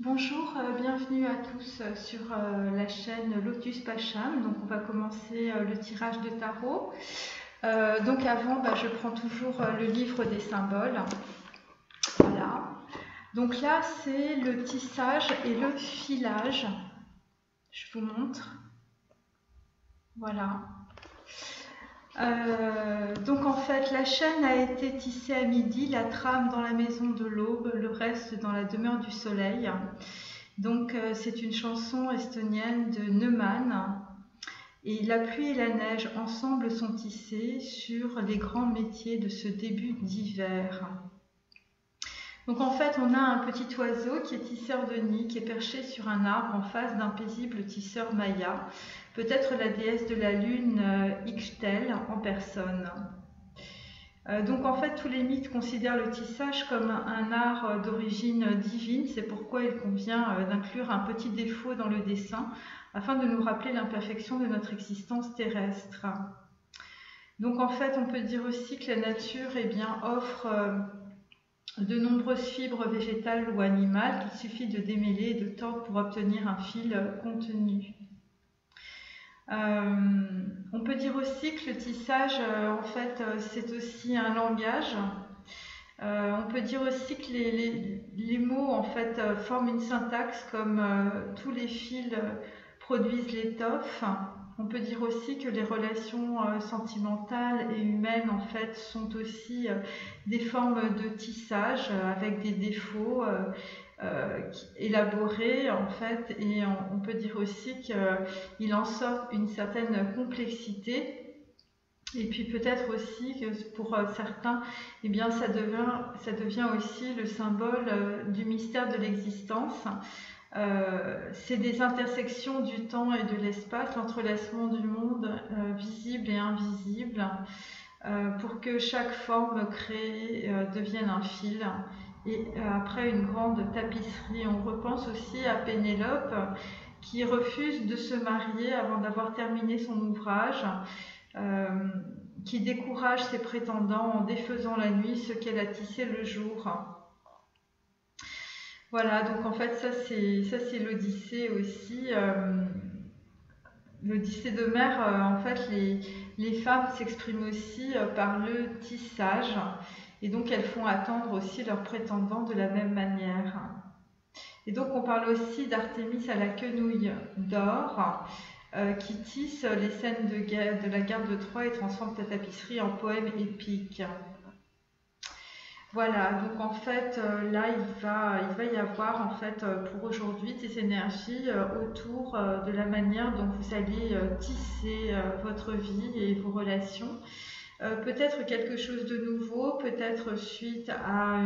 Bonjour, bienvenue à tous sur la chaîne Lotus Pacham. Donc on va commencer le tirage de tarot. Donc avant, je prends toujours le livre des symboles. Voilà. Donc là, c'est le tissage et le filage. Je vous montre. Voilà. Donc en fait, la chaîne a été tissée à midi, la trame dans la maison de l'aube, le reste dans la demeure du soleil. Donc c'est une chanson estonienne de Neumann. Et la pluie et la neige ensemble sont tissées sur les grands métiers de ce début d'hiver. Donc en fait, on a un petit oiseau qui est tisseur de nid, qui est perché sur un arbre en face d'un paisible tisseur maya, peut-être la déesse de la lune Ixtel en personne. Donc en fait, tous les mythes considèrent le tissage comme un art d'origine divine. C'est pourquoi il convient d'inclure un petit défaut dans le dessin afin de nous rappeler l'imperfection de notre existence terrestre. Donc en fait, on peut dire aussi que la nature offre de nombreuses fibres végétales ou animales qu'il suffit de démêler et de tordre pour obtenir un fil contenu. On peut dire aussi que le tissage, c'est aussi un langage. On peut dire aussi que les mots, forment une syntaxe comme tous les fils produisent l'étoffe. On peut dire aussi que les relations sentimentales et humaines, sont aussi des formes de tissage avec des défauts élaborés, et on peut dire aussi qu'il en sort une certaine complexité. Et puis peut-être aussi que pour certains, ça devient aussi le symbole du mystère de l'existence. C'est des intersections du temps et de l'espace, l'entrelacement du monde visible et invisible, pour que chaque forme créée devienne un fil. Et après une grande tapisserie, on repense aussi à Pénélope qui refuse de se marier avant d'avoir terminé son ouvrage, qui décourage ses prétendants en défaisant la nuit ce qu'elle a tissé le jour. Voilà, donc en fait ça c'est l'Odyssée aussi. L'Odyssée d'Homère, les femmes s'expriment aussi par le tissage, et donc elles font attendre aussi leurs prétendants de la même manière. Et donc on parle aussi d'Artémis à la quenouille d'or, qui tisse les scènes de la guerre de Troie et transforme sa tapisserie en poème épique. Voilà, donc en fait, là, il va y avoir pour aujourd'hui des énergies autour de la manière dont vous allez tisser votre vie et vos relations. Peut-être quelque chose de nouveau, peut-être suite à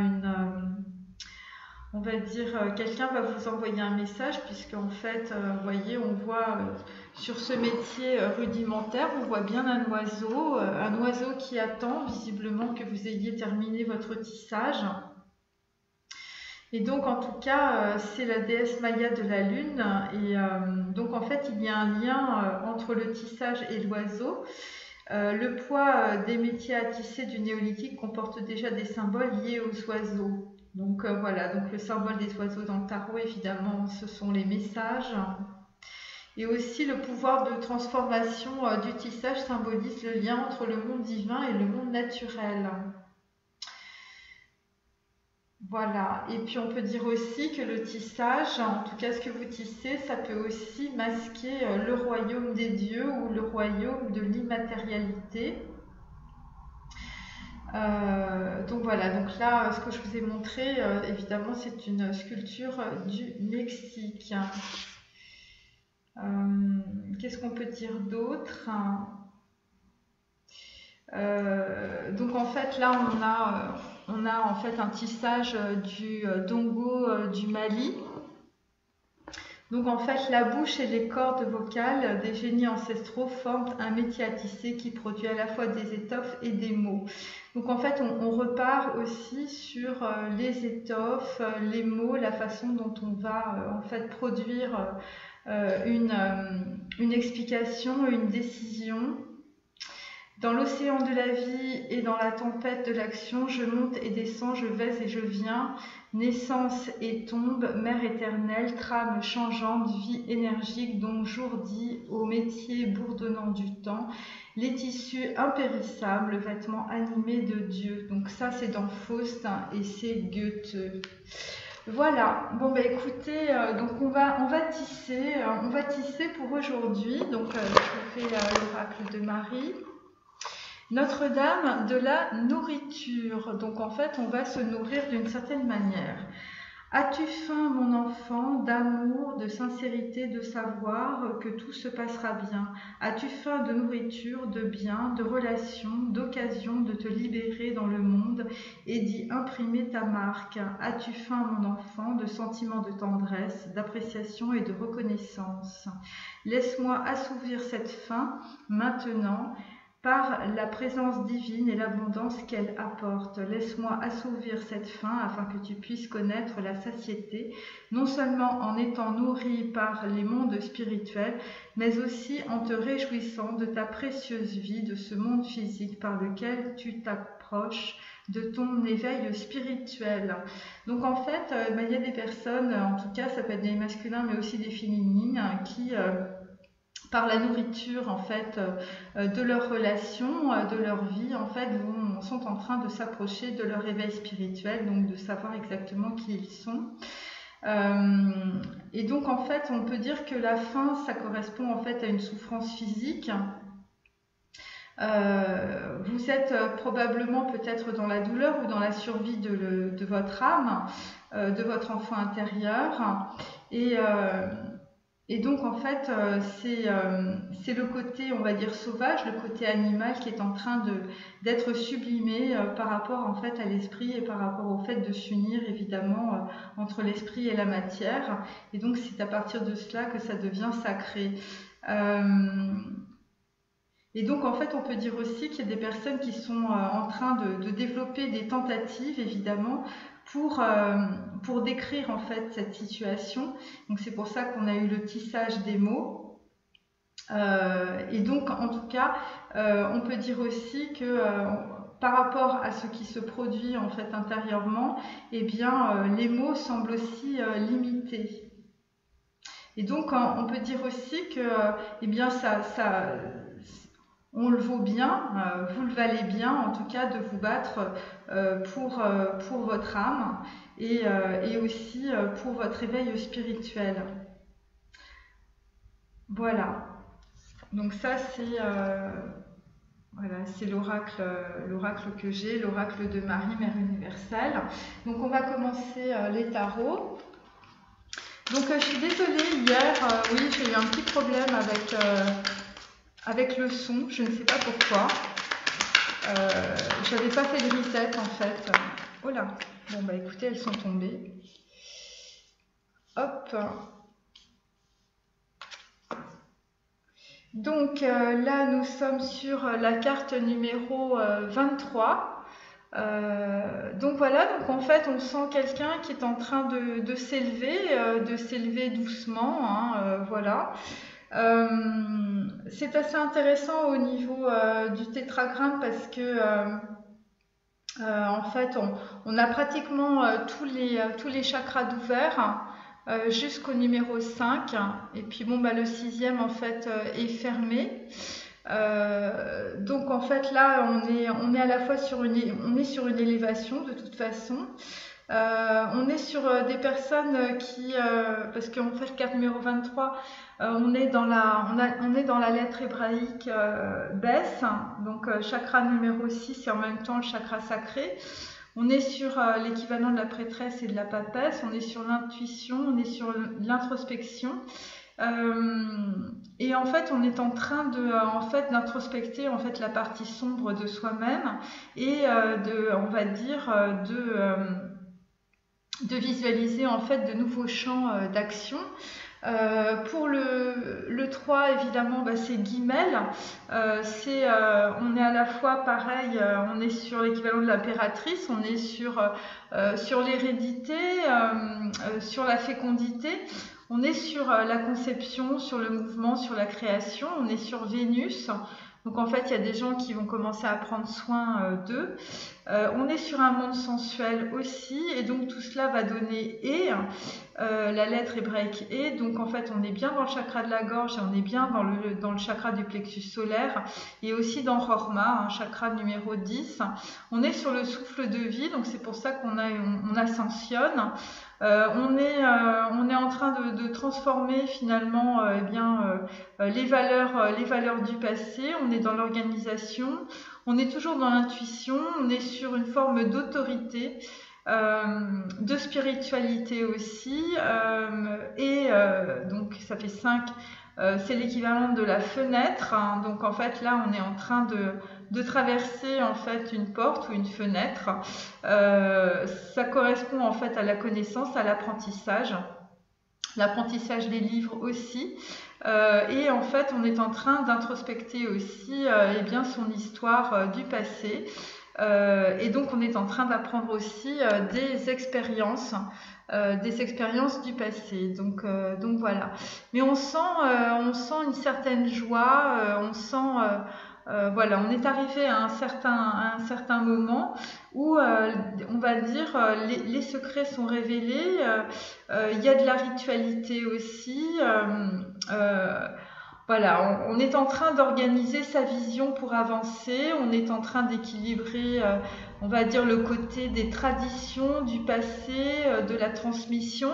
quelqu'un va vous envoyer un message, puisque en fait, vous voyez, on voit sur ce métier rudimentaire, on voit bien un oiseau qui attend visiblement que vous ayez terminé votre tissage. Et donc en tout cas, c'est la déesse Maya de la lune, et donc en fait, il y a un lien entre le tissage et l'oiseau. Le poids des métiers à tisser du néolithique comporte déjà des symboles liés aux oiseaux. Donc voilà, donc le symbole des oiseaux dans le tarot, évidemment, ce sont les messages. Et aussi le pouvoir de transformation du tissage symbolise le lien entre le monde divin et le monde naturel. Voilà, et puis on peut dire aussi que le tissage, en tout cas ce que vous tissez, ça peut aussi masquer le royaume des dieux ou le royaume de l'immatérialité. Donc voilà, donc là, ce que je vous ai montré, évidemment, c'est une sculpture du Mexique. Qu'est-ce qu'on peut dire d'autre? Donc en fait, là, on a en fait un tissage du dongo du Mali. Donc en fait, la bouche et les cordes vocales des génies ancestraux forment un métier à tisser qui produit à la fois des étoffes et des mots. Donc en fait, on repart aussi sur les étoffes, les mots, la façon dont on va produire une explication, une décision. Dans l'océan de la vie et dans la tempête de l'action, je monte et descends, je vais et je viens. Naissance et tombe, mer éternelle, trame changeante, vie énergique, dont jour dit au métier bourdonnant du temps, les tissus impérissables, vêtements animés de Dieu. Donc ça c'est dans Faust et c'est Goethe. Voilà, bon bah écoutez, donc on va tisser pour aujourd'hui. Donc je fais l'oracle de Marie. Notre-Dame de la nourriture. Donc en fait, on va se nourrir d'une certaine manière. As-tu faim, mon enfant, d'amour, de sincérité, de savoir que tout se passera bien? As-tu faim de nourriture, de biens, de relations, d'occasion de te libérer dans le monde et d'y imprimer ta marque? As-tu faim, mon enfant, de sentiments de tendresse, d'appréciation et de reconnaissance? Laisse-moi assouvir cette faim maintenant, par la présence divine et l'abondance qu'elle apporte. Laisse-moi assouvir cette faim afin que tu puisses connaître la satiété, non seulement en étant nourri par les mondes spirituels, mais aussi en te réjouissant de ta précieuse vie, de ce monde physique par lequel tu t'approches de ton éveil spirituel. Donc en fait, il y a des personnes, en tout cas ça peut être des masculins mais aussi des féminines, qui par la nourriture en fait de leurs relations, de leur vie en fait sont en train de s'approcher de leur éveil spirituel, donc de savoir exactement qui ils sont. Et donc en fait on peut dire que la faim ça correspond en fait à une souffrance physique. Vous êtes probablement peut-être dans la douleur ou dans la survie de votre âme, de votre enfant intérieur, et donc en fait c'est le côté, on va dire, sauvage, le côté animal qui est en train d'être sublimé par rapport en fait à l'esprit et par rapport au fait de s'unir évidemment entre l'esprit et la matière. Et donc c'est à partir de cela que ça devient sacré. Et donc en fait on peut dire aussi qu'il y a des personnes qui sont en train de développer des tentatives évidemment pour décrire en fait cette situation. Donc c'est pour ça qu'on a eu le tissage des mots. Et donc en tout cas on peut dire aussi que par rapport à ce qui se produit en fait intérieurement, eh bien les mots semblent aussi limités. Et donc on peut dire aussi que eh bien on le vaut bien, vous le valez bien en tout cas de vous battre pour votre âme et aussi pour votre éveil spirituel. Voilà. Donc ça c'est voilà, c'est l'oracle que j'ai, l'oracle de Marie, Mère universelle. Donc on va commencer les tarots. Donc je suis désolée, hier, oui, j'ai eu un petit problème avec le son, je ne sais pas pourquoi. J'avais pas fait de reset en fait. Oh là, bon bah écoutez, elles sont tombées. Hop. Donc là, nous sommes sur la carte numéro 23. Donc voilà, donc en fait, on sent quelqu'un qui est en train de s'élever doucement, hein, voilà. C'est assez intéressant au niveau du tétragramme parce que en fait on a pratiquement tous les chakras d'ouvert jusqu'au numéro 5, et puis bon bah le 6e en fait est fermé. Donc en fait là on est à la fois sur une élévation de toute façon. On est sur des personnes qui, parce qu'en fait carte numéro 23, on est dans la lettre hébraïque Bess, donc chakra numéro 6 et en même temps le chakra sacré. On est sur l'équivalent de la prêtresse et de la papesse, on est sur l'intuition, on est sur l'introspection. Et en fait on est en train d'introspecter en fait la partie sombre de soi-même et on va dire de visualiser en fait de nouveaux champs d'action. Pour le 3 évidemment c'est guimel, on est à la fois pareil, on est sur l'équivalent de l'impératrice, on est sur l'hérédité, sur la fécondité, on est sur la conception, sur le mouvement, sur la création, on est sur Vénus, Donc en fait, il y a des gens qui vont commencer à prendre soin d'eux. On est sur un monde sensuel aussi, et donc tout cela va donner et la lettre hébraïque et. Donc en fait, on est bien dans le chakra de la gorge et on est bien dans le chakra du plexus solaire et aussi dans Rorma, chakra numéro 10. On est sur le souffle de vie, donc c'est pour ça on ascensionne. On est en train de transformer finalement les valeurs du passé. On est dans l'organisation, on est toujours dans l'intuition, on est sur une forme d'autorité, de spiritualité aussi, donc ça fait 5. C'est l'équivalent de la fenêtre, hein. Donc en fait là on est en train de traverser en fait une porte ou une fenêtre. Ça correspond en fait à la connaissance, à l'apprentissage des livres aussi. Et en fait on est en train d'introspecter aussi son histoire du passé. Et donc on est en train d'apprendre aussi des expériences du passé. Donc voilà. Mais on sent une certaine joie, voilà, on est arrivé à un certain moment où on va dire les secrets sont révélés. Il y a de la ritualité aussi. Voilà, on est en train d'organiser sa vision pour avancer, on est en train d'équilibrer, on va dire, le côté des traditions, du passé, de la transmission.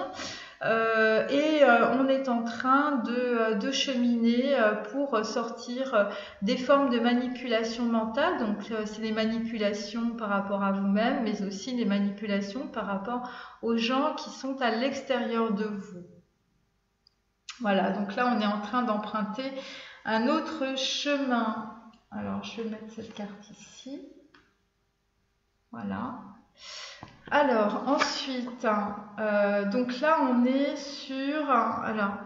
On est en train de cheminer pour sortir des formes de manipulation mentale. Donc c'est les manipulations par rapport à vous-même, mais aussi les manipulations par rapport aux gens qui sont à l'extérieur de vous. Voilà, donc là on est en train d'emprunter un autre chemin. Alors je vais mettre cette carte ici. Voilà. Alors ensuite, donc là on est sur. Alors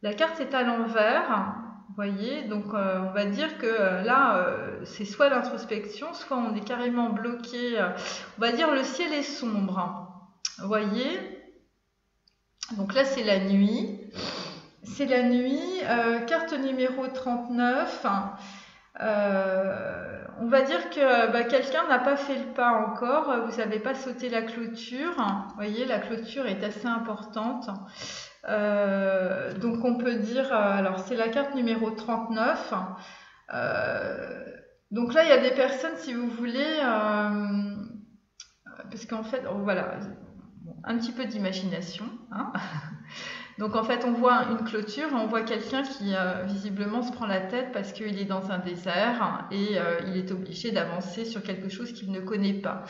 la carte est à l'envers, vous voyez, donc on va dire que là c'est soit l'introspection, soit on est carrément bloqué. On va dire le ciel est sombre, vous voyez. Donc là c'est la nuit. C'est la nuit, carte numéro 39. On va dire que quelqu'un n'a pas fait le pas encore, vous n'avez pas sauté la clôture. Vous voyez, la clôture est assez importante. Donc on peut dire, alors c'est la carte numéro 39. Donc là il y a des personnes, si vous voulez, parce qu'en fait, voilà, un petit peu d'imagination, hein. Donc en fait on voit une clôture et on voit quelqu'un qui visiblement se prend la tête parce qu'il est dans un désert et il est obligé d'avancer sur quelque chose qu'il ne connaît pas.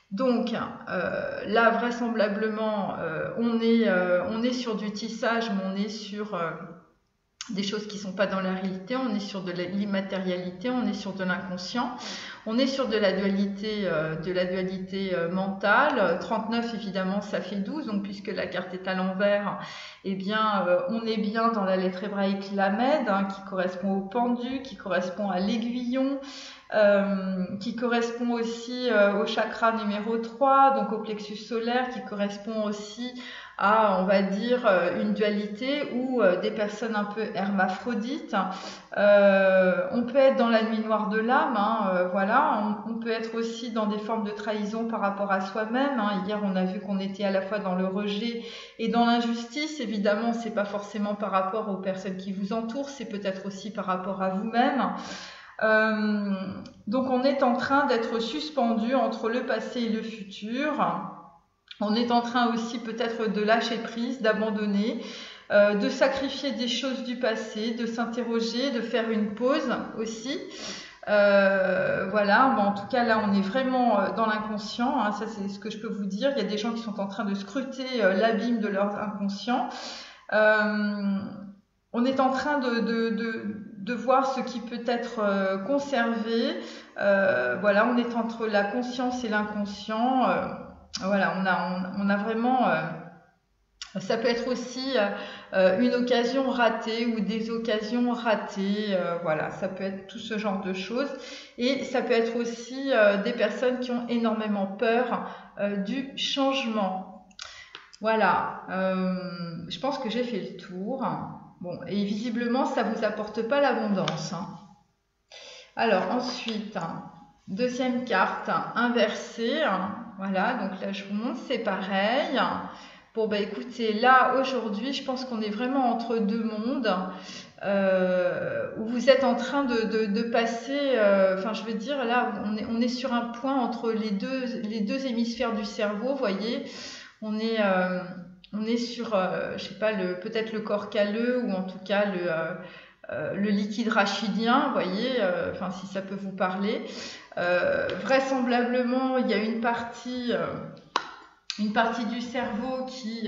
Donc là vraisemblablement on est sur du tissage, mais on est sur des choses qui ne sont pas dans la réalité, on est sur de l'immatérialité, on est sur de l'inconscient, on est sur de la dualité mentale. 39 évidemment ça fait 12, donc puisque la carte est à l'envers, eh bien on est bien dans la lettre hébraïque Lamed, qui correspond au pendu, qui correspond à l'aiguillon, qui correspond aussi au chakra numéro 3, donc au plexus solaire, qui correspond aussi à, on va dire, une dualité ou des personnes un peu hermaphrodites. On peut être dans la nuit noire de l'âme, voilà. On peut être aussi dans des formes de trahison par rapport à soi-même. Hier, on a vu qu'on était à la fois dans le rejet et dans l'injustice. Évidemment, c'est pas forcément par rapport aux personnes qui vous entourent, c'est peut-être aussi par rapport à vous-même. Donc, on est en train d'être suspendu entre le passé et le futur. On est en train aussi peut-être de lâcher prise, d'abandonner, de sacrifier des choses du passé, de s'interroger, de faire une pause aussi. Voilà, en tout cas là on est vraiment dans l'inconscient, ça c'est ce que je peux vous dire. Il y a des gens qui sont en train de scruter l'abîme de leur inconscient. On est en train de voir ce qui peut être conservé. Voilà, on est entre la conscience et l'inconscient. Voilà, on a vraiment, ça peut être aussi une occasion ratée ou des occasions ratées, voilà, ça peut être tout ce genre de choses. Et ça peut être aussi des personnes qui ont énormément peur du changement. Voilà, je pense que j'ai fait le tour. Bon, et visiblement, ça ne vous apporte pas l'abondance, Alors ensuite, deuxième carte inversée. Voilà, donc là je vous montre, c'est pareil. Bon bah écoutez, là aujourd'hui, je pense qu'on est vraiment entre deux mondes. Où vous êtes en train de passer, enfin je veux dire là on est sur un point entre les deux hémisphères du cerveau, vous voyez, on est sur je sais pas, peut-être le corps calleux ou en tout cas le liquide rachidien, vous voyez, enfin si ça peut vous parler. Vraisemblablement il y a une partie du cerveau qui,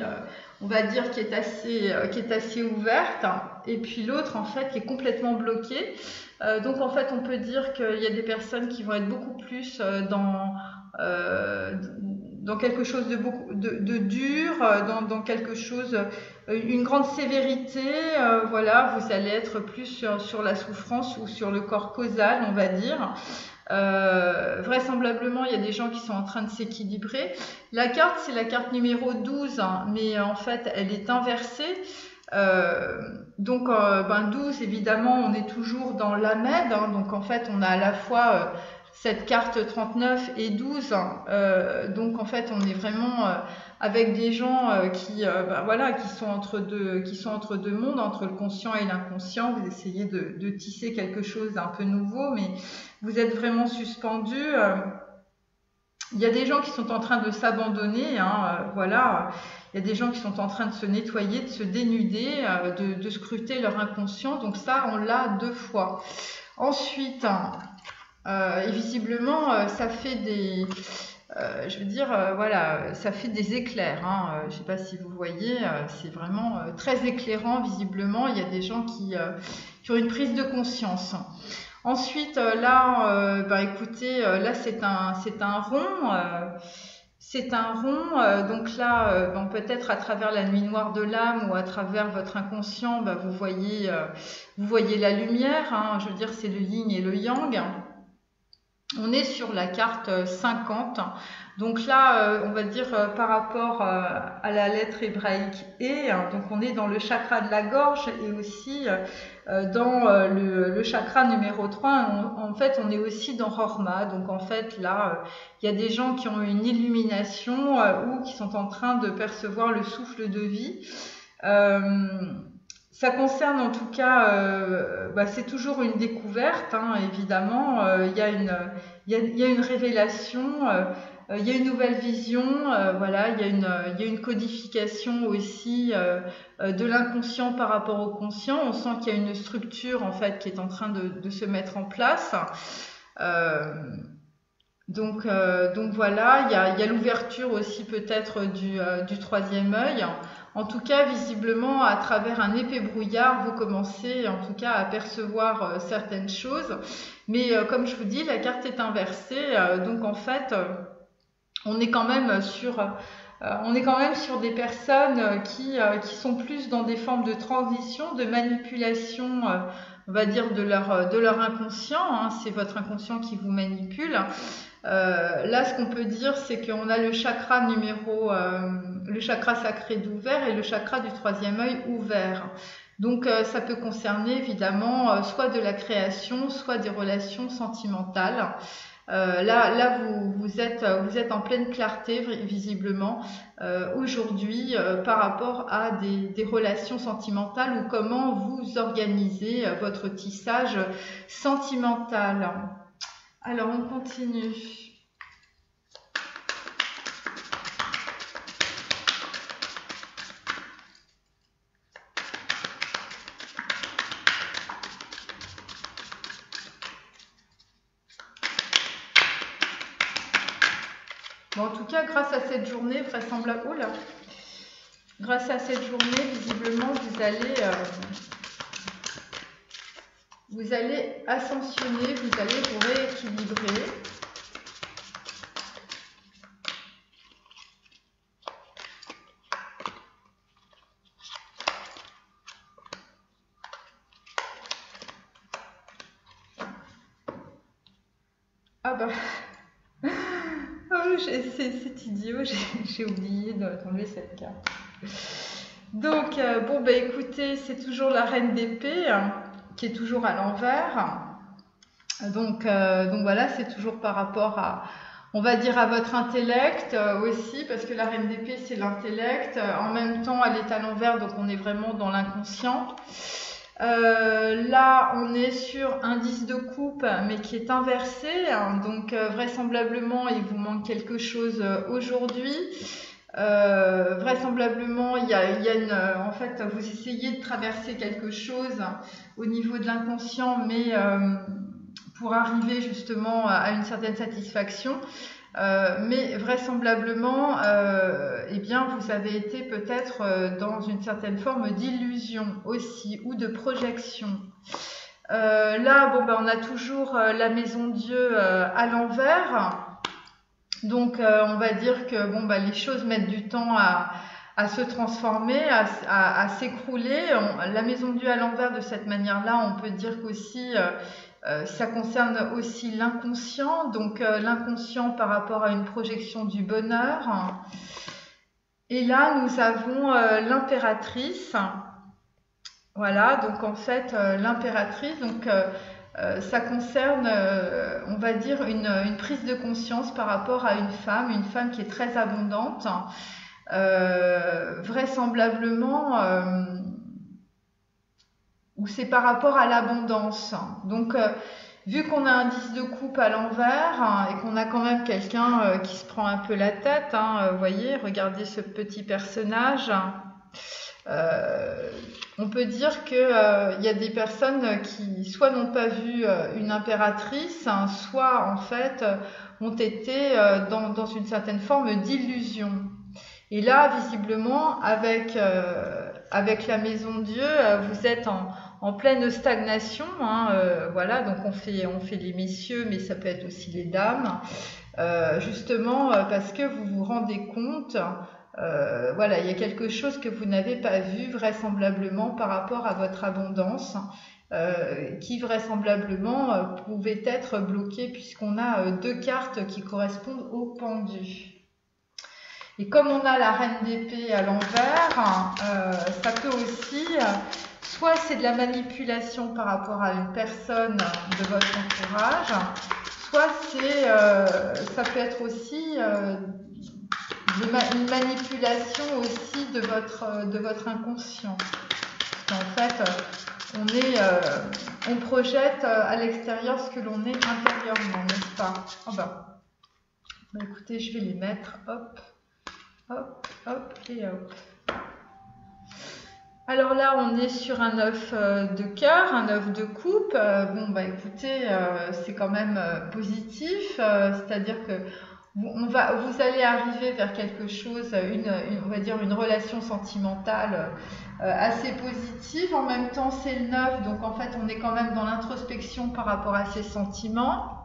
on va dire, qui est assez ouverte, et puis l'autre, en fait, qui est complètement bloquée. Donc, en fait, on peut dire qu'il y a des personnes qui vont être beaucoup plus dans quelque chose de dur, dans quelque chose, une grande sévérité. Voilà, vous allez être plus sur la souffrance ou sur le corps causal, on va dire. Vraisemblablement, il y a des gens qui sont en train de s'équilibrer. La carte, c'est la carte numéro 12, hein, mais en fait, elle est inversée. Donc, 12, évidemment, on est toujours dans l'Ahmed. Hein, donc, en fait, on a à la fois cette carte 39 et 12. Donc, en fait, on est vraiment avec des gens voilà, qui sont entre deux mondes, entre le conscient et l'inconscient. Vous essayez de tisser quelque chose d'un peu nouveau, mais vous êtes vraiment suspendu. Il y a des gens qui sont en train de s'abandonner, hein, voilà. Il y a des gens qui sont en train de se nettoyer, de se dénuder, de scruter leur inconscient. Donc ça, on l'a 2 fois. Ensuite, et visiblement, ça fait des... je veux dire, voilà, ça fait des éclairs. Hein. Je ne sais pas si vous voyez, c'est vraiment très éclairant, visiblement. Il y a des gens qui ont une prise de conscience. Ensuite, là, écoutez, là c'est un rond. C'est un rond, donc là, peut-être à travers la nuit noire de l'âme ou à travers votre inconscient, vous voyez la lumière. Hein. Je veux dire, c'est le yin et le yang. On est sur la carte 50. Donc là, on va dire par rapport à la lettre hébraïque E, hein, donc on est dans le chakra de la gorge et aussi dans le chakra numéro 3. En fait, on est aussi dans Rorma. Donc en fait, là, il y a des gens qui ont une illumination ou qui sont en train de percevoir le souffle de vie. Ça concerne en tout cas, c'est toujours une découverte, hein, évidemment. Il y a une révélation, il y a une nouvelle vision, voilà, il y a une codification aussi de l'inconscient par rapport au conscient. On sent qu'il y a une structure en fait qui est en train de se mettre en place. Donc voilà, il y a l'ouverture aussi peut-être du troisième œil. En tout cas, visiblement, à travers un épais brouillard, vous commencez en tout cas à percevoir certaines choses. Mais comme je vous dis, la carte est inversée. Donc en fait, on est quand même sur des personnes qui sont plus dans des formes de transition, de manipulation, on va dire, de leur inconscient. Hein. C'est votre inconscient qui vous manipule. Là, ce qu'on peut dire, c'est qu'on a le chakra le chakra sacré d'ouvert et le chakra du troisième œil ouvert. Donc, ça peut concerner évidemment soit de la création, soit des relations sentimentales. Là, vous êtes en pleine clarté, visiblement, aujourd'hui, par rapport à des relations sentimentales ou comment vous organisez votre tissage sentimental. Alors, on continue. Bon, en tout cas, grâce à cette journée, vraisemblablement, grâce à cette journée, visiblement, vous allez ascensionner, vous allez vous rééquilibrer. Ah bah, oh, c'est idiot, j'ai oublié d'enlever cette carte. Donc, écoutez, c'est toujours la reine d'épée, hein, qui est toujours à l'envers. Donc voilà, c'est toujours par rapport à, on va dire, à votre intellect aussi, parce que la reine d'épée, c'est l'intellect. En même temps, elle est à l'envers, donc on est vraiment dans l'inconscient. Là, on est sur un 10 de coupe, mais qui est inversé. Donc, vraisemblablement, il vous manque quelque chose aujourd'hui. Vraisemblablement, il y a en fait, vous essayez de traverser quelque chose au niveau de l'inconscient, mais pour arriver justement à une certaine satisfaction. Mais vraisemblablement, eh bien, vous avez été peut-être dans une certaine forme d'illusion aussi, ou de projection. Là, bon, ben, on a toujours la maison Dieu à l'envers. Donc, on va dire que bon, ben, les choses mettent du temps à se transformer, à s'écrouler. La maison Dieu à l'envers, de cette manière-là, on peut dire qu'aussi ça concerne aussi l'inconscient, donc l'inconscient par rapport à une projection du bonheur. Et là, nous avons l'impératrice. Voilà, donc en fait, l'impératrice, donc ça concerne, on va dire, une prise de conscience par rapport à une femme qui est très abondante. Vraisemblablement, ou c'est par rapport à l'abondance. Donc, vu qu'on a un 10 de coupe à l'envers et qu'on a quand même quelqu'un qui se prend un peu la tête, vous voyez, regardez ce petit personnage. On peut dire qu'il y a des personnes qui soit n'ont pas vu une impératrice, soit en fait ont été dans une certaine forme d'illusion. Et là, visiblement, avec la maison Dieu, vous êtes en pleine stagnation. Voilà, donc on fait les messieurs, mais ça peut être aussi les dames. Justement, parce que vous vous rendez compte, voilà, il y a quelque chose que vous n'avez pas vu vraisemblablement par rapport à votre abondance, qui vraisemblablement pouvait être bloqué, puisqu'on a deux cartes qui correspondent au pendu. Et comme on a la reine d'épée à l'envers, ça peut aussi, soit c'est de la manipulation par rapport à une personne de votre entourage, soit ça peut être aussi une manipulation aussi de votre inconscient. Parce qu'en fait, on projette à l'extérieur ce que l'on est intérieurement, n'est-ce pas? Oh bah, écoutez, je vais les mettre, hop. Hop, hop et hop. Alors là, on est sur un œuf de cœur, un œuf de coupe. Bon, bah écoutez, c'est quand même positif. C'est-à-dire que vous allez arriver vers quelque chose, on va dire une relation sentimentale assez positive. En même temps, c'est le 9, donc en fait, on est quand même dans l'introspection par rapport à ses sentiments.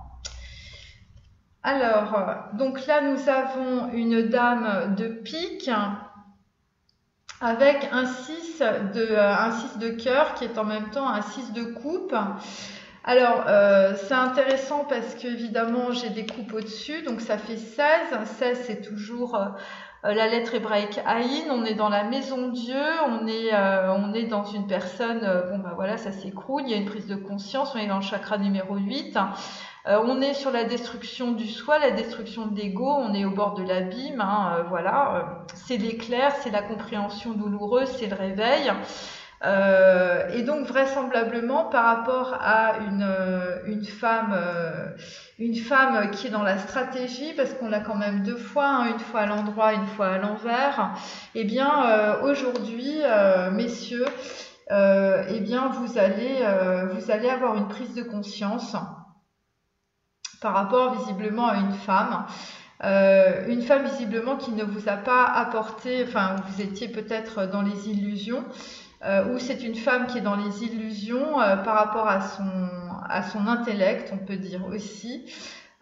Alors, donc là, nous avons une dame de pique avec un 6 de cœur qui est en même temps un 6 de coupe. Alors, c'est intéressant parce qu'évidemment, j'ai des coupes au-dessus, donc ça fait 16. 16, c'est toujours la lettre hébraïque Aïn. On est dans la maison Dieu, on est dans une personne, bon ben voilà, ça s'écroule, il y a une prise de conscience, on est dans le chakra numéro 8. On est sur la destruction du soi, la destruction de l'ego, on est au bord de l'abîme, voilà. C'est l'éclair, c'est la compréhension douloureuse, c'est le réveil. Et donc vraisemblablement par rapport à une femme qui est dans la stratégie, parce qu'on l'a quand même deux fois, une fois à l'endroit, une fois à l'envers, eh bien aujourd'hui, messieurs, eh bien vous allez avoir une prise de conscience par rapport visiblement à une femme visiblement qui ne vous a pas apporté, enfin vous étiez peut-être dans les illusions, ou c'est une femme qui est dans les illusions par rapport à son intellect, on peut dire aussi.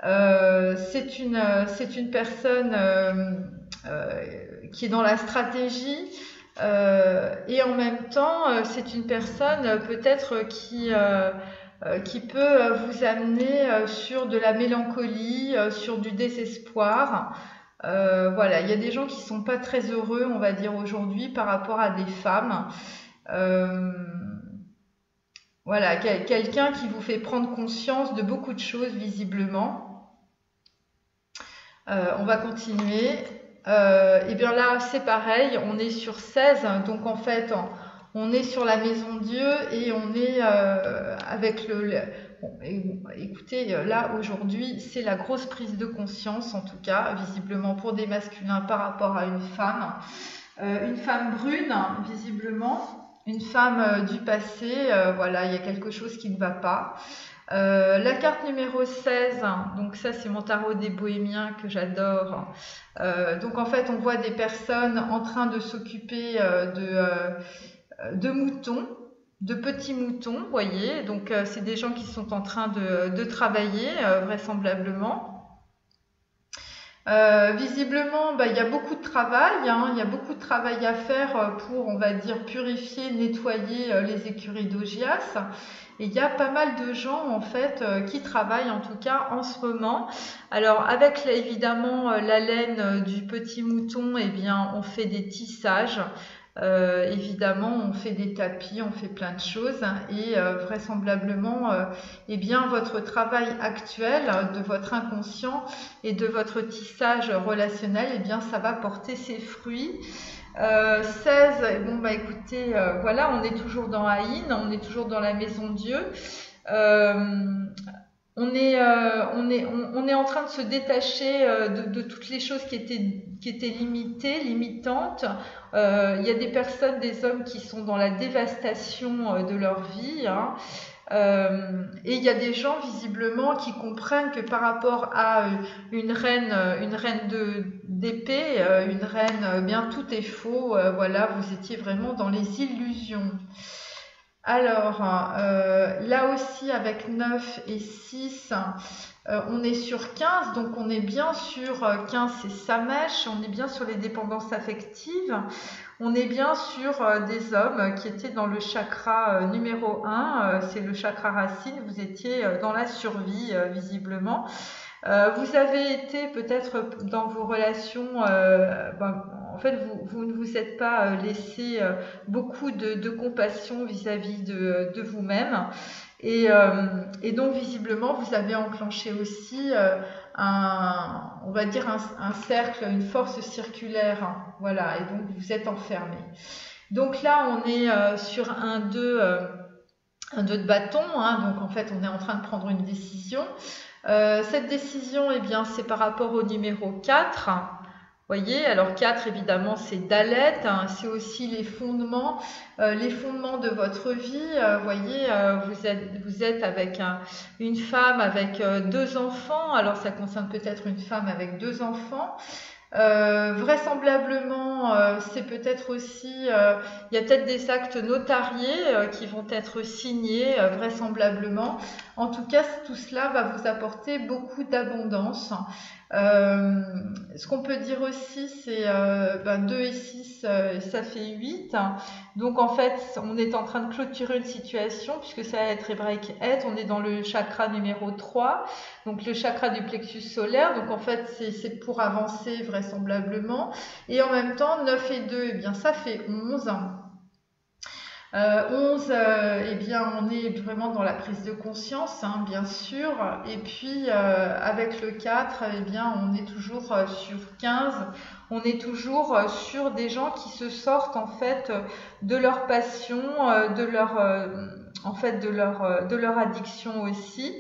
C'est une personne qui est dans la stratégie, et en même temps c'est une personne peut-être qui peut vous amener sur de la mélancolie, sur du désespoir. Voilà, il y a des gens qui sont pas très heureux, on va dire aujourd'hui, par rapport à des femmes. Voilà, quelqu'un qui vous fait prendre conscience de beaucoup de choses visiblement. On va continuer. Et bien là, c'est pareil, on est sur 16, donc en fait, on est sur la maison Dieu et on est avec bon, écoutez, là aujourd'hui, c'est la grosse prise de conscience, en tout cas, visiblement pour des masculins par rapport à une femme brune, visiblement, une femme du passé, voilà, il y a quelque chose qui ne va pas. La carte numéro 16, donc ça c'est mon tarot des bohémiens que j'adore. Donc en fait on voit des personnes en train de s'occuper de moutons, de petits moutons, vous voyez. Donc c'est des gens qui sont en train de travailler vraisemblablement. Visiblement, il y a beaucoup de travail, hein, il y a beaucoup de travail à faire pour, on va dire, purifier, nettoyer les écuries d'Augias. Et il y a pas mal de gens en fait qui travaillent en tout cas en ce moment. Alors avec évidemment la laine du petit mouton, eh bien on fait des tissages. Évidemment, on fait des tapis, on fait plein de choses et vraisemblablement, eh bien, votre travail actuel de votre inconscient et de votre tissage relationnel, eh bien, ça va porter ses fruits. 16, bon bah écoutez, voilà, on est toujours dans Aïn, on est toujours dans la maison Dieu. On est en train de se détacher de toutes les choses qui étaient limitées, limitantes. Il y a des personnes, des hommes qui sont dans la dévastation de leur vie, hein. Et il y a des gens visiblement qui comprennent que par rapport à une reine d'épée, une reine, bien tout est faux, voilà, vous étiez vraiment dans les illusions. Alors, là aussi avec 9 et 6, on est sur 15, donc on est bien sur 15, c'est Samesh, on est bien sur les dépendances affectives, on est bien sur des hommes qui étaient dans le chakra numéro 1, c'est le chakra racine, vous étiez dans la survie visiblement. Vous avez été peut-être dans vos relations, en fait vous ne vous êtes pas laissé beaucoup de compassion vis-à-vis de vous-même et donc visiblement vous avez enclenché aussi on va dire un cercle, une force circulaire, hein, voilà, et donc vous êtes enfermé. Donc là on est sur un 2 de bâton, hein, donc en fait on est en train de prendre une décision. Cette décision, eh bien, c'est par rapport au numéro 4. Vous voyez, alors 4, évidemment, c'est Dalet, hein, c'est aussi les fondements de votre vie. Vous voyez, vous êtes avec une femme avec 2 enfants. Alors, ça concerne peut-être une femme avec 2 enfants. Vraisemblablement, c'est peut-être aussi, il y a peut-être des actes notariés qui vont être signés, vraisemblablement. En tout cas, tout cela va vous apporter beaucoup d'abondance. Ce qu'on peut dire aussi, c'est 2 et 6, ça fait 8. Donc en fait, on est en train de clôturer une situation, puisque ça va être hébraïque et, on est dans le chakra numéro 3, donc le chakra du plexus solaire. Donc en fait, c'est pour avancer vraisemblablement. Et en même temps, 9 et 2, eh bien ça fait 11. 11, eh bien, on est vraiment dans la prise de conscience, hein, bien sûr. Et puis, avec le 4, eh bien, on est toujours sur 15. On est toujours sur des gens qui se sortent, en fait, de leur passion, de leur addiction aussi.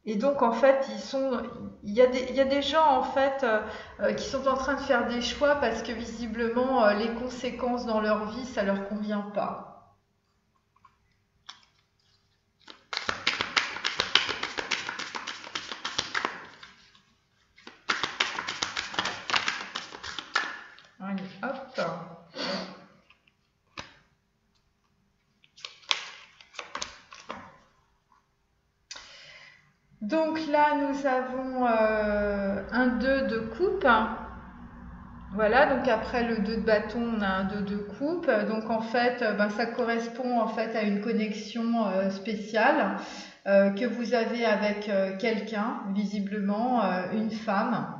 Et donc, en fait, il y a des gens, en fait, qui sont en train de faire des choix parce que, visiblement, les conséquences dans leur vie, ça leur convient pas. Allez, hop. Donc là, nous avons un 2 de coupe. Voilà, donc après le 2 de bâton, on a un 2 de coupe. Donc en fait, ça correspond en fait à une connexion spéciale que vous avez avec quelqu'un, visiblement une femme.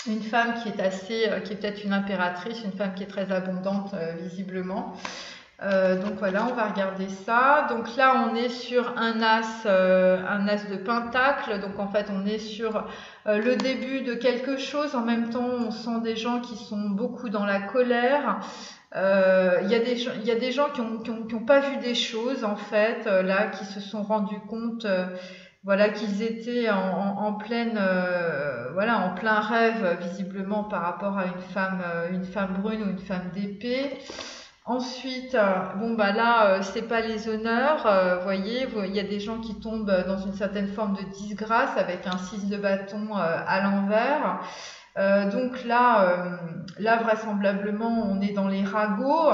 Une femme qui est qui est peut-être une impératrice, une femme qui est très abondante visiblement. Donc voilà, on va regarder ça. Donc là, on est sur un as de pentacle. Donc en fait, on est sur le début de quelque chose. En même temps, on sent des gens qui sont beaucoup dans la colère. Il y a des gens qui ont pas vu des choses en fait, là, qui se sont rendus compte, voilà, qu'ils étaient en pleine, voilà, en plein rêve visiblement par rapport à une femme brune ou une femme d'épée. Ensuite, bon bah là, c'est pas les honneurs, voyez, il y a des gens qui tombent dans une certaine forme de disgrâce avec un 6 de bâton à l'envers. Donc là, vraisemblablement, on est dans les ragots.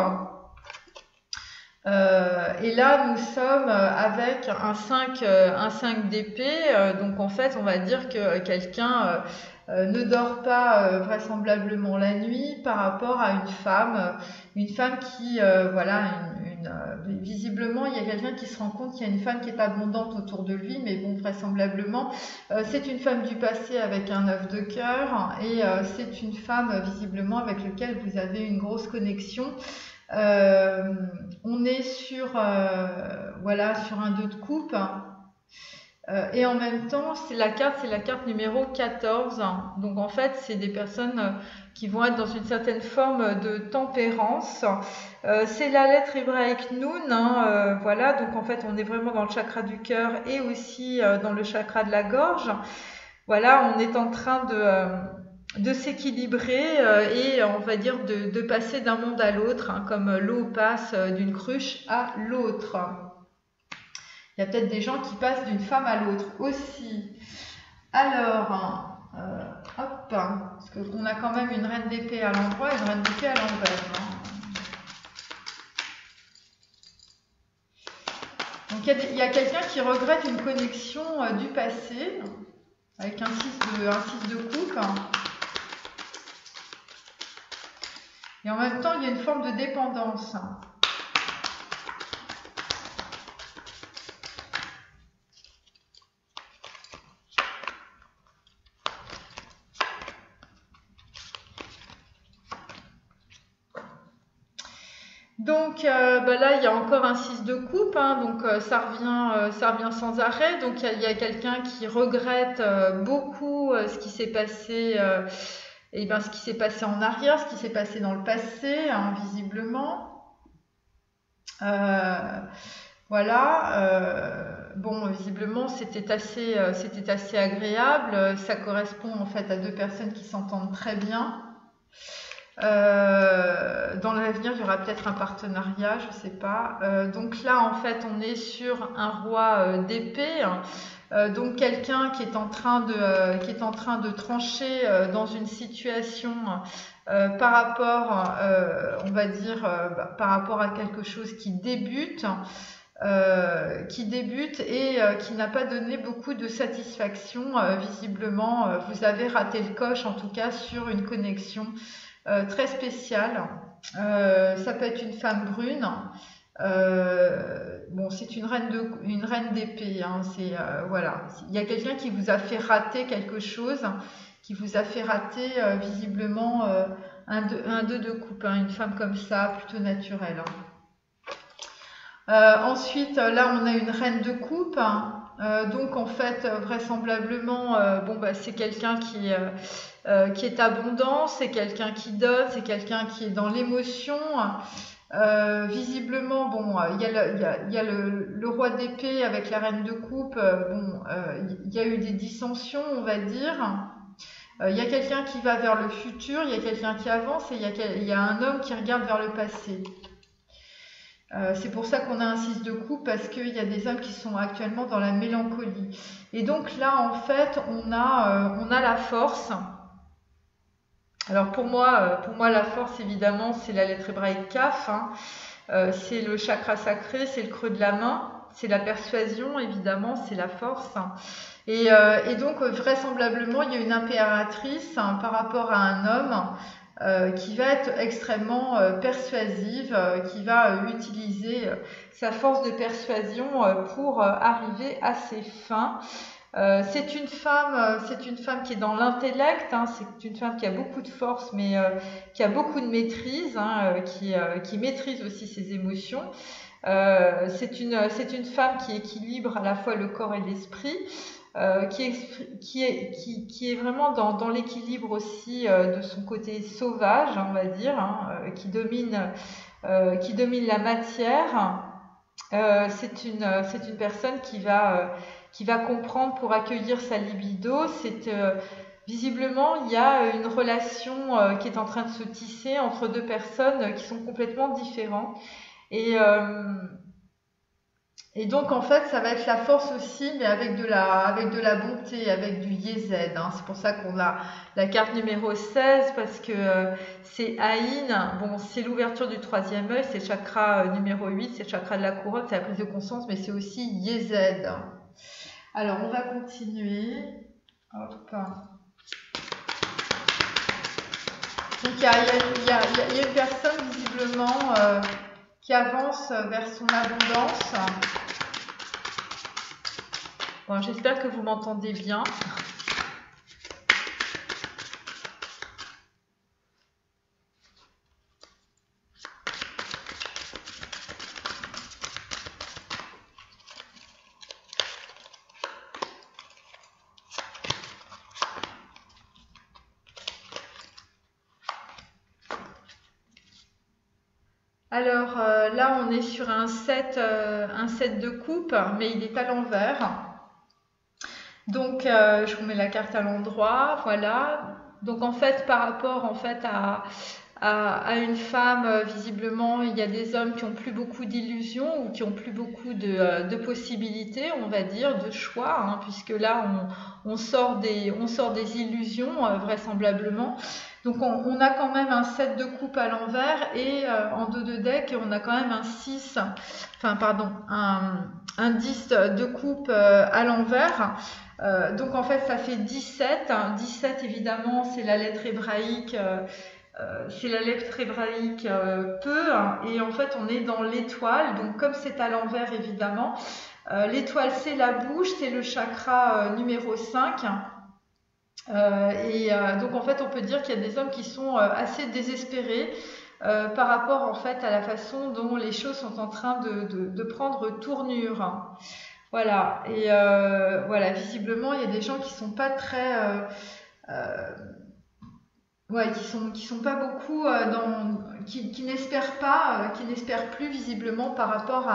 Et là, nous sommes avec un 5 d'épée. Donc en fait, on va dire que quelqu'un ne dort pas vraisemblablement la nuit par rapport à une femme qui, voilà, visiblement, il y a quelqu'un qui se rend compte qu'il y a une femme qui est abondante autour de lui, mais bon, vraisemblablement, c'est une femme du passé avec un 9 de cœur, et c'est une femme visiblement avec laquelle vous avez une grosse connexion. On est sur, voilà, sur un 2 de coupe. Et en même temps, c'est la carte numéro 14. Donc en fait, c'est des personnes qui vont être dans une certaine forme de tempérance. C'est la lettre hébraïque Nun, hein, voilà, donc en fait, on est vraiment dans le chakra du cœur et aussi dans le chakra de la gorge. Voilà, on est en train de s'équilibrer et on va dire de passer d'un monde à l'autre, hein, comme l'eau passe d'une cruche à l'autre. Il y a peut-être des gens qui passent d'une femme à l'autre aussi. Alors, hop, parce qu'on a quand même une reine d'épée à l'endroit et une reine d'épée à l'envers. Donc il y a quelqu'un qui regrette une connexion du passé, avec un 6 de coupe. Et en même temps, il y a une forme de dépendance. Donc bah là, il y a encore un 6 de coupe, hein, donc ça revient sans arrêt. Donc il y a quelqu'un qui regrette beaucoup ce qui s'est passé, et ben, ce qui s'est passé en arrière, ce qui s'est passé dans le passé, hein, visiblement. Voilà. Bon, visiblement, c'était assez agréable. Ça correspond en fait à deux personnes qui s'entendent très bien. Dans l'avenir, il y aura peut-être un partenariat, je sais pas. Donc là, en fait, on est sur un roi d'épée. Donc quelqu'un qui est en train de trancher dans une situation par rapport, on va dire, par rapport à quelque chose qui débute et qui n'a pas donné beaucoup de satisfaction. Visiblement, vous avez raté le coche, en tout cas, sur une connexion très spéciale. Ça peut être une femme brune. Bon, c'est une reine d'épée. Hein, voilà. Il y a quelqu'un qui vous a fait rater quelque chose, qui vous a fait rater visiblement un 2 de coupe, hein, une femme comme ça, plutôt naturelle. Ensuite, là, on a une reine de coupe. Donc, en fait, vraisemblablement, bon, bah, c'est quelqu'un qui est abondant, c'est quelqu'un qui donne, c'est quelqu'un qui est dans l'émotion. Visiblement, bon, il y a le roi d'épée avec la reine de coupe. Bon, il y a eu des dissensions, on va dire. Il y a quelqu'un qui va vers le futur, il y a quelqu'un qui avance et il y a un homme qui regarde vers le passé. C'est pour ça qu'on a un 6 de coupe, parce qu'il y a des hommes qui sont actuellement dans la mélancolie. Et donc là, en fait, on a la force. Alors pour moi, la force, évidemment, c'est la lettre hébraïque Kaf. Hein. C'est le chakra sacré, c'est le creux de la main, c'est la persuasion, évidemment, c'est la force. Et donc, vraisemblablement, il y a une impératrice par rapport à un homme qui va être extrêmement persuasive, qui va utiliser sa force de persuasion pour arriver à ses fins. C'est une femme qui est dans l'intellect, hein, c'est une femme qui a beaucoup de force, mais qui a beaucoup de maîtrise, hein, qui maîtrise aussi ses émotions. C'est une femme qui équilibre à la fois le corps et l'esprit, qui est vraiment dans l'équilibre aussi de son côté sauvage, on va dire, hein, qui domine la matière. C'est une personne qui va comprendre pour accueillir sa libido. Visiblement, il y a une relation qui est en train de se tisser entre deux personnes qui sont complètement différentes. Et, et donc, en fait, ça va être la force aussi, mais avec de la bonté, avec du Yézed, hein. C'est pour ça qu'on a la carte numéro 16, parce que c'est Aïn. Bon, c'est l'ouverture du troisième œil, c'est le chakra numéro 8, c'est le chakra de la couronne, c'est la prise de conscience, mais c'est aussi Yézed. Alors, on va continuer. Hop. Donc, il y a une personne, visiblement, qui avance vers son abondance. Bon, j'espère que vous m'entendez bien. Alors là, on est sur un set de coupe, mais il est à l'envers. Donc, je vous mets la carte à l'endroit, voilà. Donc, en fait, par rapport à une femme, visiblement, il y a des hommes qui ont plus beaucoup d'illusions ou qui ont plus beaucoup de possibilités, on va dire, de choix, hein, puisque là, on sort des illusions, vraisemblablement. Donc, on a quand même un 7 de coupe à l'envers et en dos de deck, on a quand même un 10 de coupe à l'envers. Donc en fait ça fait 17. 17 évidemment c'est la lettre hébraïque peu, hein, et en fait on est dans l'étoile, donc comme c'est à l'envers évidemment, l'étoile c'est la bouche, c'est le chakra numéro 5. Donc en fait on peut dire qu'il y a des hommes qui sont assez désespérés par rapport en fait à la façon dont les choses sont en train de prendre tournure. Voilà, et voilà, visiblement, il y a des gens qui sont pas très, ouais, qui sont pas beaucoup qui n'espèrent plus visiblement par rapport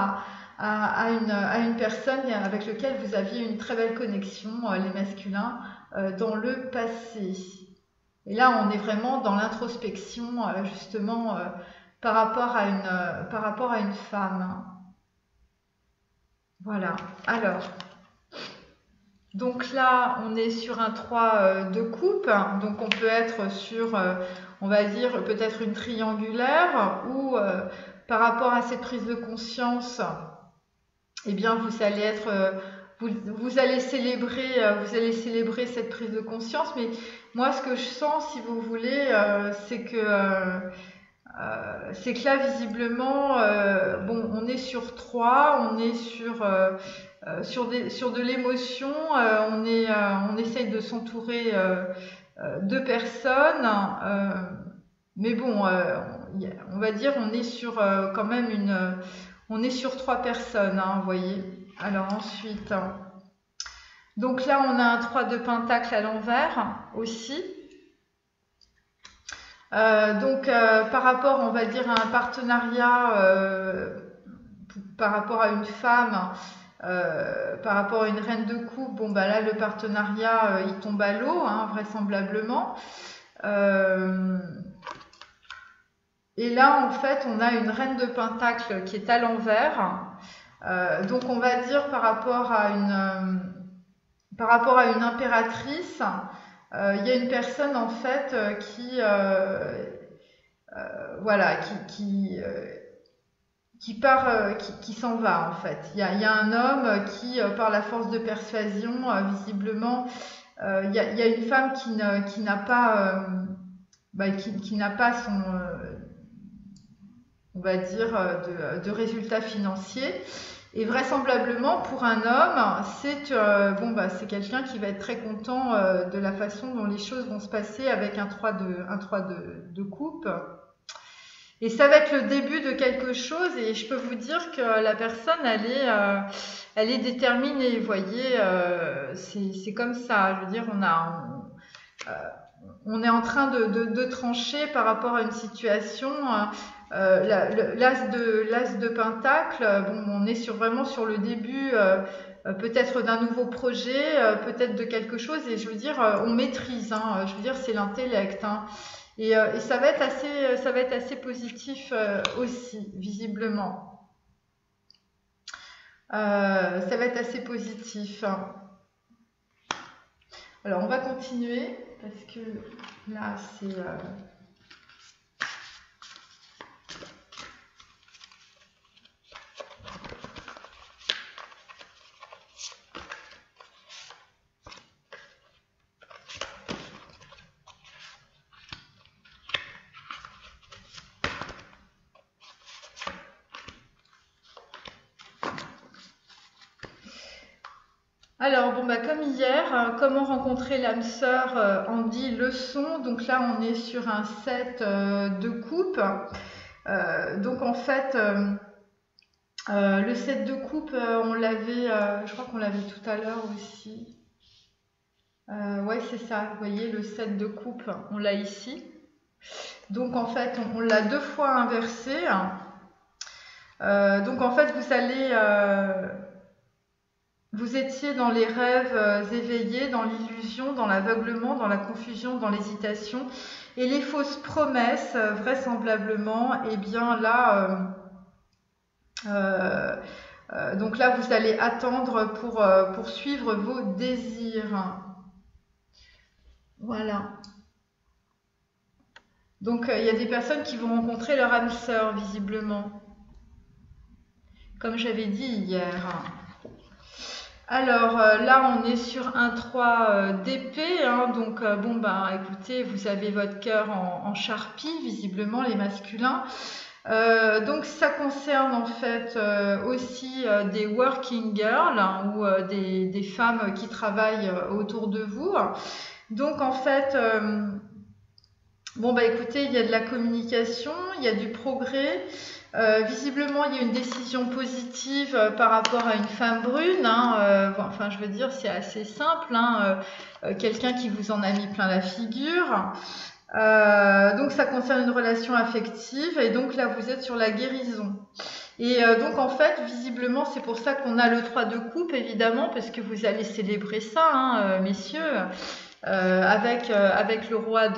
à une personne avec laquelle vous aviez une très belle connexion, les masculins, dans le passé. Et là, on est vraiment dans l'introspection, justement, par rapport à une femme. Voilà. Alors, donc là, on est sur un 3 de coupe. Donc, on peut être sur, on va dire, peut-être une triangulaire ou par rapport à cette prise de conscience, eh bien, vous allez être... vous allez célébrer cette prise de conscience. Mais moi, ce que je sens, si vous voulez, c'est que là, visiblement, bon, on est sur 3, on est sur de l'émotion, on essaye de s'entourer de personnes, mais bon, on va dire on est sur quand même on est sur 3 personnes, hein, vous voyez. Alors ensuite, donc là on a un 3 de pentacle à l'envers aussi. Par rapport, on va dire, à un partenariat, par rapport à une femme, par rapport à une reine de coupe, bon bah là le partenariat il tombe à l'eau, hein, vraisemblablement. Et là en fait on a une reine de pentacle qui est à l'envers. Donc on va dire par rapport à une impératrice. Il y a une personne en fait voilà, qui s'en va en fait. Il y a un homme qui, par la force de persuasion, visiblement, il y a une femme qui n'a pas, qui n'a pas son, on va dire, de résultats financiers. Et vraisemblablement, pour un homme, c'est c'est quelqu'un qui va être très content de la façon dont les choses vont se passer avec un 3 de coupe. Et ça va être le début de quelque chose, et je peux vous dire que la personne, elle est déterminée. Vous voyez, c'est comme ça. Je veux dire, on est en train de trancher par rapport à une situation. L'as de Pentacle, bon, on est vraiment sur le début, peut-être d'un nouveau projet, peut-être de quelque chose, et je veux dire, on maîtrise, hein, je veux dire, c'est l'intellect, hein. Et ça va être assez positif aussi, visiblement. Ça va être assez positif. Alors, on va continuer, parce que là, c'est... Alors, bon, comme hier, comment rencontrer l'âme sœur en 10 leçons. Donc là, on est sur un set de coupe. Donc en fait, le set de coupe, on l'avait, je crois qu'on l'avait tout à l'heure aussi. Ouais, c'est ça, vous voyez, le set de coupe, on l'a ici. Donc en fait, on l'a 2 fois inversé. Donc en fait, vous étiez dans les rêves éveillés, dans l'illusion, dans l'aveuglement, dans la confusion, dans l'hésitation. Et les fausses promesses, vraisemblablement, eh bien là, donc là, vous allez attendre pour suivre vos désirs. Voilà. Donc il y a des personnes qui vont rencontrer leur âme sœur, visiblement. Comme j'avais dit hier. Alors là, on est sur un 3 d'épée, hein, donc écoutez, vous avez votre cœur en charpie, visiblement les masculins. Donc ça concerne en fait aussi des working girls, hein, ou des femmes qui travaillent autour de vous. Donc en fait, écoutez, il y a de la communication, il y a du progrès. Visiblement, il y a une décision positive par rapport à une femme brune, hein, je veux dire, c'est assez simple, hein, quelqu'un qui vous en a mis plein la figure. Donc ça concerne une relation affective, et donc là vous êtes sur la guérison. Et donc en fait, visiblement, c'est pour ça qu'on a le 3 de coupe, évidemment, parce que vous allez célébrer ça, hein, messieurs. Avec le roi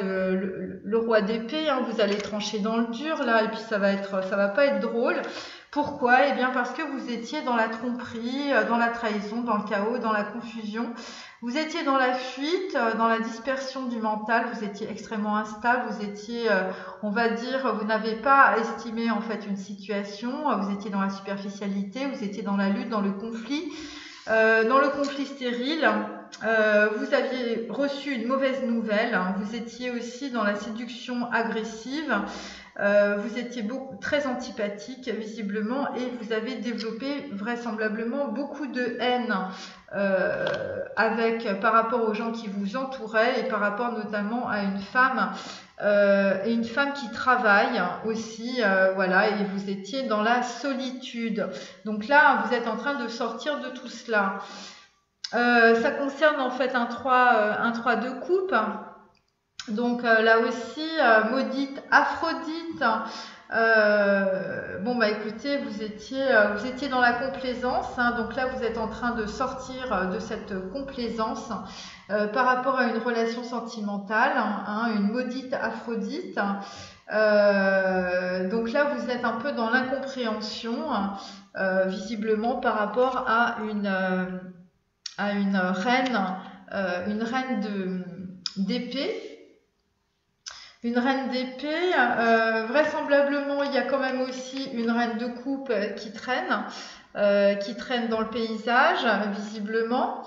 d'épée, hein, vous allez trancher dans le dur là, et puis ça va pas être drôle. Pourquoi? Eh bien parce que vous étiez dans la tromperie, dans la trahison, dans le chaos, dans la confusion. Vous étiez dans la fuite, dans la dispersion du mental. Vous étiez extrêmement instable. Vous étiez, on va dire, vous n'avez pas estimé en fait une situation. Vous étiez dans la superficialité. Vous étiez dans la lutte, dans le conflit. Dans le conflit stérile, vous aviez reçu une mauvaise nouvelle, hein. Vous étiez aussi dans la séduction agressive, vous étiez très antipathique visiblement, et vous avez développé vraisemblablement beaucoup de haine par rapport aux gens qui vous entouraient, et par rapport notamment à une femme. Et une femme qui travaille aussi, voilà, et vous étiez dans la solitude. Donc là, vous êtes en train de sortir de tout cela. Ça concerne en fait un 3 de coupe. Donc là aussi, maudite Aphrodite. Écoutez, vous étiez dans la complaisance, hein, donc là vous êtes en train de sortir de cette complaisance par rapport à une relation sentimentale, hein, une maudite Aphrodite. Donc là vous êtes un peu dans l'incompréhension, visiblement par rapport à une reine d'épée. Une reine d'épée, vraisemblablement il y a quand même aussi une reine de coupe qui traîne dans le paysage, visiblement.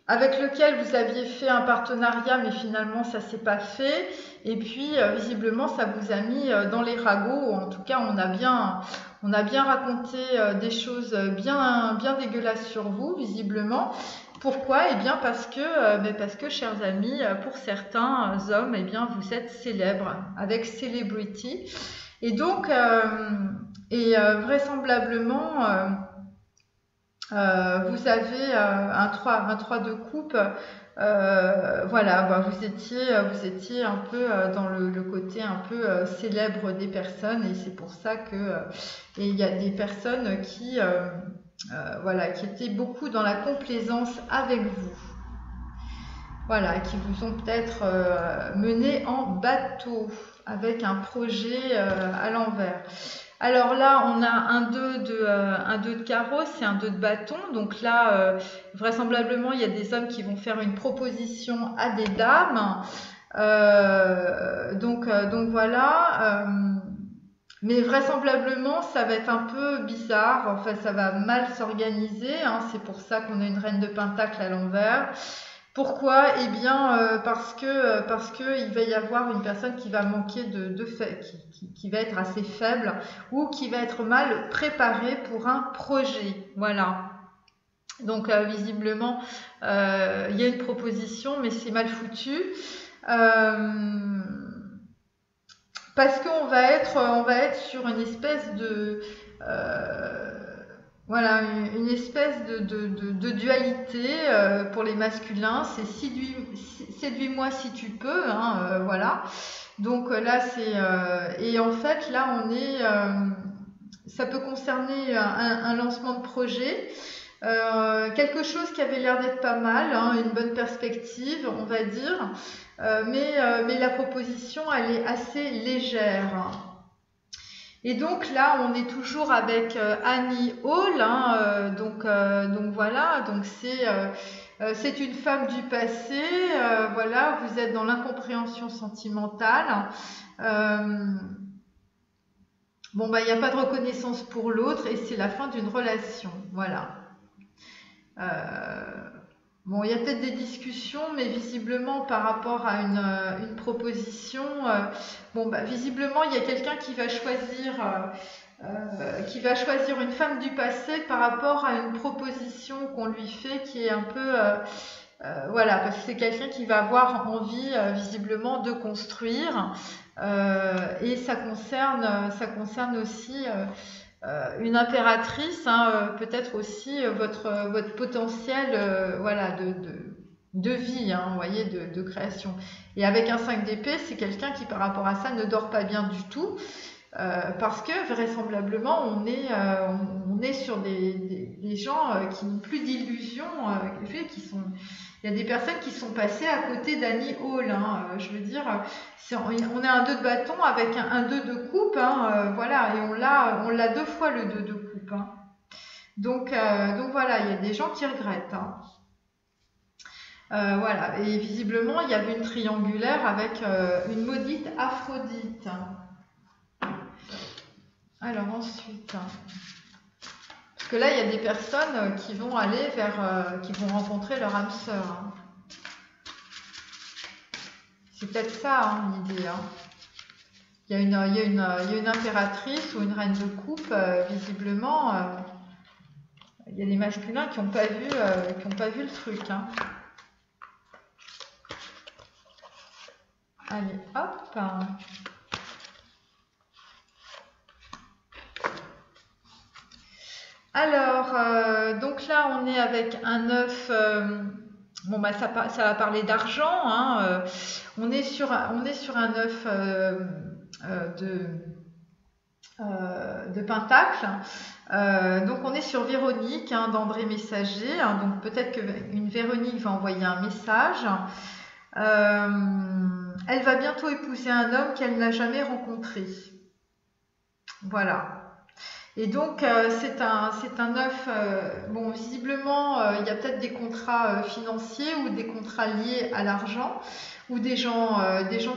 avec lequel vous aviez fait un partenariat, mais finalement ça s'est pas fait. Et puis visiblement ça vous a mis dans les ragots. En tout cas, on a bien raconté des choses bien dégueulasses sur vous, visiblement. Pourquoi? Eh bien parce que, chers amis, pour certains hommes, eh bien vous êtes célèbres avec celebrity. Et donc, vraisemblablement, vous avez un 3 de coupe. Voilà, bah, vous étiez un peu dans le côté un peu célèbre des personnes, et c'est pour ça que et il y a des personnes qui voilà, qui étaient beaucoup dans la complaisance avec vous. Voilà, qui vous ont peut-être mené en bateau avec un projet à l'envers. Alors là, on a un 2 de carreau, c'est un 2 de bâton. Donc là, vraisemblablement, il y a des hommes qui vont faire une proposition à des dames. Donc voilà. Mais vraisemblablement, ça va être un peu bizarre. Enfin, ça va mal s'organiser, hein. C'est pour ça qu'on a une reine de pentacle à l'envers. Pourquoi? Eh bien, parce que il va y avoir une personne qui va manquer qui va être assez faible, ou qui va être mal préparée pour un projet. Voilà. Donc visiblement, il y a une proposition, mais c'est mal foutu. Parce qu'on va être sur une espèce de voilà, une espèce de dualité pour les masculins. C'est séduis-moi si tu peux, hein, voilà. Donc là, et en fait, là, ça peut concerner un lancement de projet. Quelque chose qui avait l'air d'être pas mal, hein, une bonne perspective, on va dire. Mais la proposition, elle est assez légère. Et donc là, on est toujours avec Annie Hall, hein, donc voilà, donc c'est une femme du passé, voilà, vous êtes dans l'incompréhension sentimentale. Bon, bah, il n'y a pas de reconnaissance pour l'autre, et c'est la fin d'une relation, voilà. Bon, il y a peut-être des discussions, mais visiblement par rapport à une proposition, bon, bah, visiblement il y a quelqu'un qui va choisir une femme du passé par rapport à une proposition qu'on lui fait, qui est un peu voilà, parce que c'est quelqu'un qui va avoir envie visiblement de construire, et ça concerne aussi une impératrice, hein, peut-être aussi votre potentiel voilà, de vie, hein, vous voyez, de création. Et avec un 5 d'épée, c'est quelqu'un qui par rapport à ça ne dort pas bien du tout, parce que vraisemblablement on est sur des gens qui n'ont plus d'illusions, il y a des personnes qui sont passées à côté d'Annie Hall, hein, je veux dire, on a un 2 de bâton avec un 2 de coupe, hein, voilà, et on l'a 2 fois le 2 de coupe, hein. Donc voilà, il y a des gens qui regrettent, hein. Voilà, et visiblement il y avait une triangulaire avec une maudite Aphrodite. Alors ensuite, parce que là il y a des personnes qui vont aller qui vont rencontrer leur âme sœur, hein. C'est peut-être ça, hein, l'idée, hein. Il y a une impératrice ou une reine de coupe, visiblement. Il y a des masculins qui n'ont pas vu le truc, hein. Allez, hop. Alors, donc là, on est avec un 9. Bon, bah, ça va parler d'argent, hein. On est sur un 9 de pentacle. Donc on est sur Véronique, hein, d'André Messager, hein, donc peut-être qu'une Véronique va envoyer un message. Elle va bientôt épouser un homme qu'elle n'a jamais rencontré. Voilà. Et donc c'est un 9, bon, visiblement il y a peut-être des contrats financiers ou des contrats liés à l'argent, ou des gens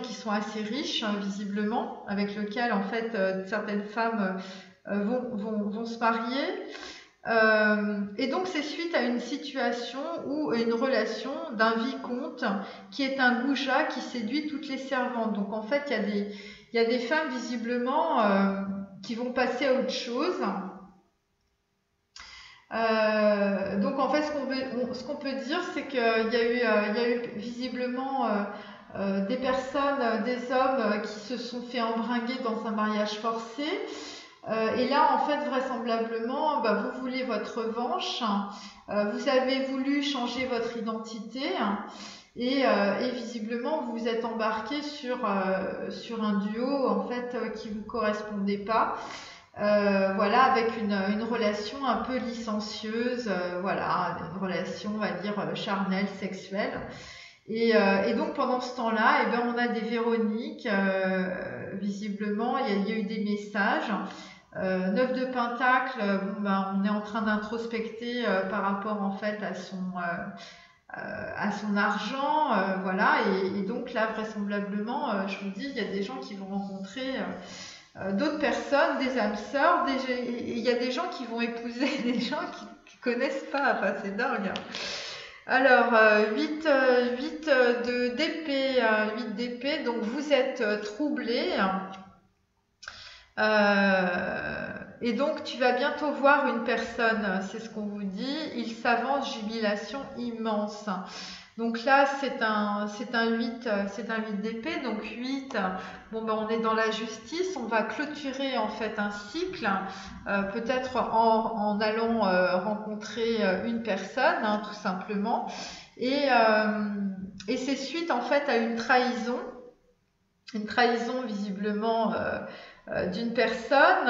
qui sont assez riches, hein, visiblement, avec lesquels en fait certaines femmes vont se marier. Et donc c'est suite à une situation ou une relation d'un vicomte qui est un goujat qui séduit toutes les servantes. Donc en fait il y a des femmes visiblement qui vont passer à autre chose. Donc en fait ce qu'on peut dire c'est qu'il y a eu visiblement des personnes, des hommes qui se sont fait embringuer dans un mariage forcé. Et là, en fait, vraisemblablement, vous voulez votre revanche, vous avez voulu changer votre identité et visiblement, vous vous êtes embarqué sur un duo en fait qui vous correspondait pas. Voilà, avec une relation un peu licencieuse, voilà, une relation, on va dire, charnelle, sexuelle. Et donc pendant ce temps-là, on a des Véroniques, visiblement, il y a eu des messages. 9 de Pentacle, on est en train d'introspecter par rapport en fait à son argent, voilà, et donc là vraisemblablement, je vous dis, il y a des gens qui vont rencontrer d'autres personnes, des âmes sœurs, il y a des gens qui vont épouser des gens qui connaissent pas, enfin c'est dingue. Alors 8 d'épée, 8 d'épée, donc vous êtes troublé. Et donc tu vas bientôt voir une personne, c'est ce qu'on vous dit, il s'avance, jubilation immense. Donc là c'est un 8, c'est un 8 d'épée, donc 8, on est dans la justice, on va clôturer en fait un cycle, peut-être en allant rencontrer une personne, hein, tout simplement. Et c'est suite en fait à une trahison visiblement d'une personne.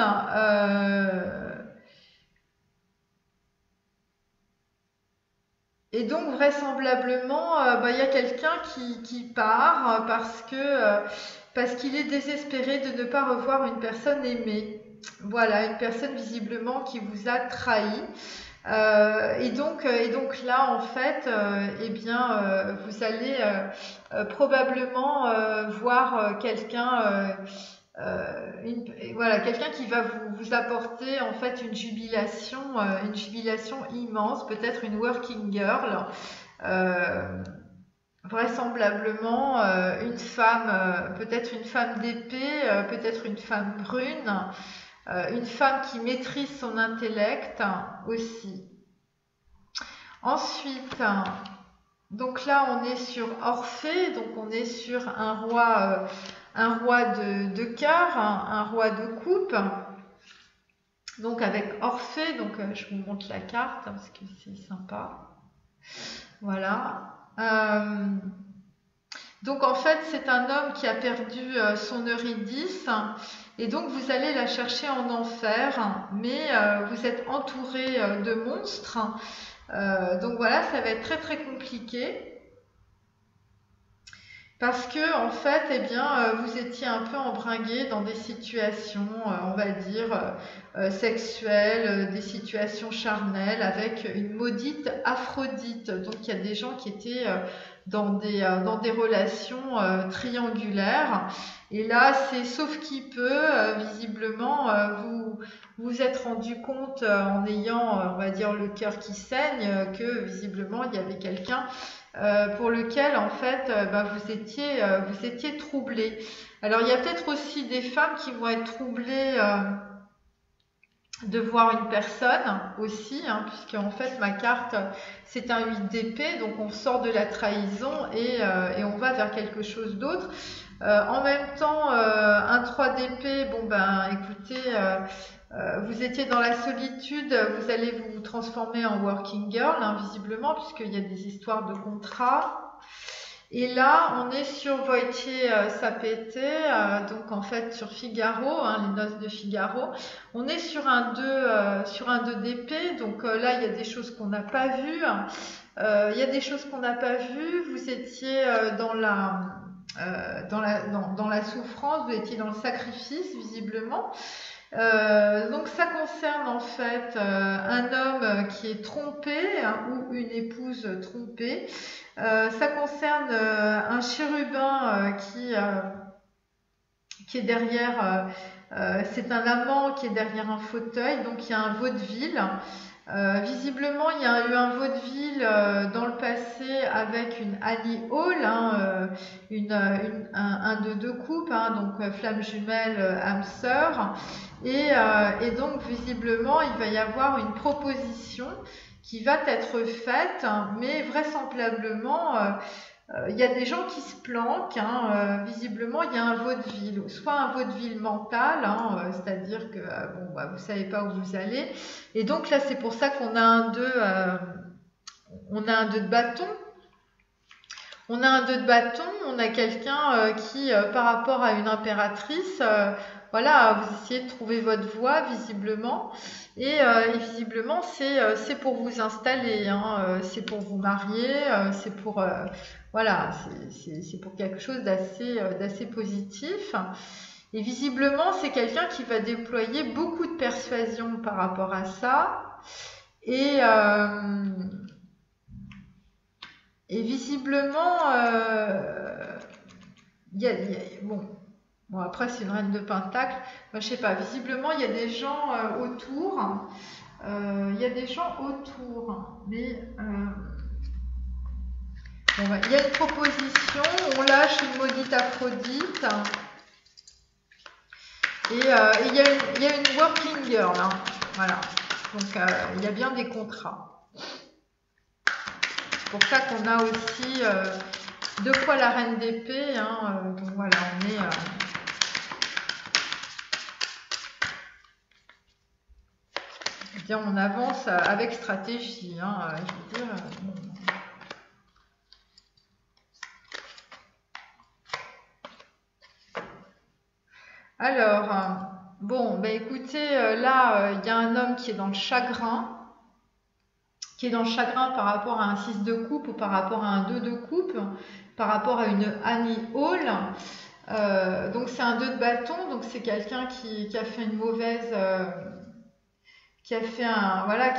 Et donc vraisemblablement, il y a quelqu'un qui part parce qu'il est désespéré de ne pas revoir une personne aimée. Voilà, une personne visiblement qui vous a trahi. Et donc là, en fait, vous allez probablement voir quelqu'un. Voilà, quelqu'un qui va vous apporter en fait une jubilation immense, peut-être une working girl, vraisemblablement une femme, peut-être une femme d'épée, peut-être une femme brune, une femme qui maîtrise son intellect aussi. Ensuite, donc là on est sur Orphée, donc on est sur un roi de cœur, un roi de coupe. Donc avec Orphée, donc je vous montre la carte parce que c'est sympa. Voilà. Donc en fait c'est un homme qui a perdu son Eurydice et donc vous allez la chercher en enfer, mais vous êtes entouré de monstres. Donc voilà, ça va être très très compliqué. Parce que en fait, vous étiez un peu embringué dans des situations, on va dire, sexuelles, des situations charnelles avec une maudite Aphrodite. Donc il y a des gens qui étaient dans des relations triangulaires. Et là, c'est sauf qui peut, visiblement, vous vous êtes rendu compte en ayant, on va dire, le cœur qui saigne, que visiblement il y avait quelqu'un pour lequel en fait vous étiez troublé. Alors il y a peut-être aussi des femmes qui vont être troublées de voir une personne aussi, hein, puisque en fait ma carte c'est un 8 d'épée, donc on sort de la trahison et on va vers quelque chose d'autre. En même temps, un 3 d'épée, écoutez, vous étiez dans la solitude, vous allez vous transformer en working girl, hein, visiblement, puisqu'il y a des histoires de contrats. Et là, on est sur Wojciech Sapete, donc en fait sur Figaro, hein, les noces de Figaro. On est sur un 2 d'épée, donc là il y a des choses qu'on n'a pas vues. Il y a des choses qu'on n'a pas vues. Vous étiez dans la souffrance, vous étiez dans le sacrifice visiblement. Donc ça concerne en fait un homme qui est trompé, hein, ou une épouse trompée. Ça concerne un chérubin qui est derrière, c'est un amant qui est derrière un fauteuil, donc il y a un vaudeville. Visiblement, il y a eu un vaudeville dans le passé avec une Annie Hall, hein, un de deux coupes, hein, donc flamme jumelle, âme sœur. Et donc, visiblement, il va y avoir une proposition qui va être faite, hein, mais vraisemblablement, il y a des gens qui se planquent, hein, visiblement il y a un vaudeville, soit un vaudeville mental, hein, c'est-à-dire que bon, bah, vous ne savez pas où vous allez, et donc là c'est pour ça qu'on a on a un 2 de bâton. On a un 2 de bâton, on a quelqu'un qui, par rapport à une impératrice, voilà, vous essayez de trouver votre voie visiblement, et visiblement c'est pour vous installer, hein, c'est pour vous marier, c'est pour voilà, c'est pour quelque chose d'assez positif. Et visiblement c'est quelqu'un qui va déployer beaucoup de persuasion par rapport à ça, et visiblement, bon, après c'est une reine de pentacle. Moi, je sais pas. Visiblement, il y a des gens autour. Il y a des gens autour, mais bon, il y a une proposition. On lâche une maudite Aphrodite. Et il y a une working girl, hein, voilà. Donc il y a bien des contrats. C'est pour ça qu'on a aussi 2 fois la reine d'épée, hein, donc voilà, on est bien, on avance avec stratégie, hein, je veux dire. Alors, bon, bah écoutez, là, il y a un homme qui est dans le chagrin, par rapport à un 6 de coupe ou par rapport à un 2 de coupe, par rapport à une Annie Hall. Donc c'est un 2 de bâton, donc c'est quelqu'un qui a fait une mauvaise... qui a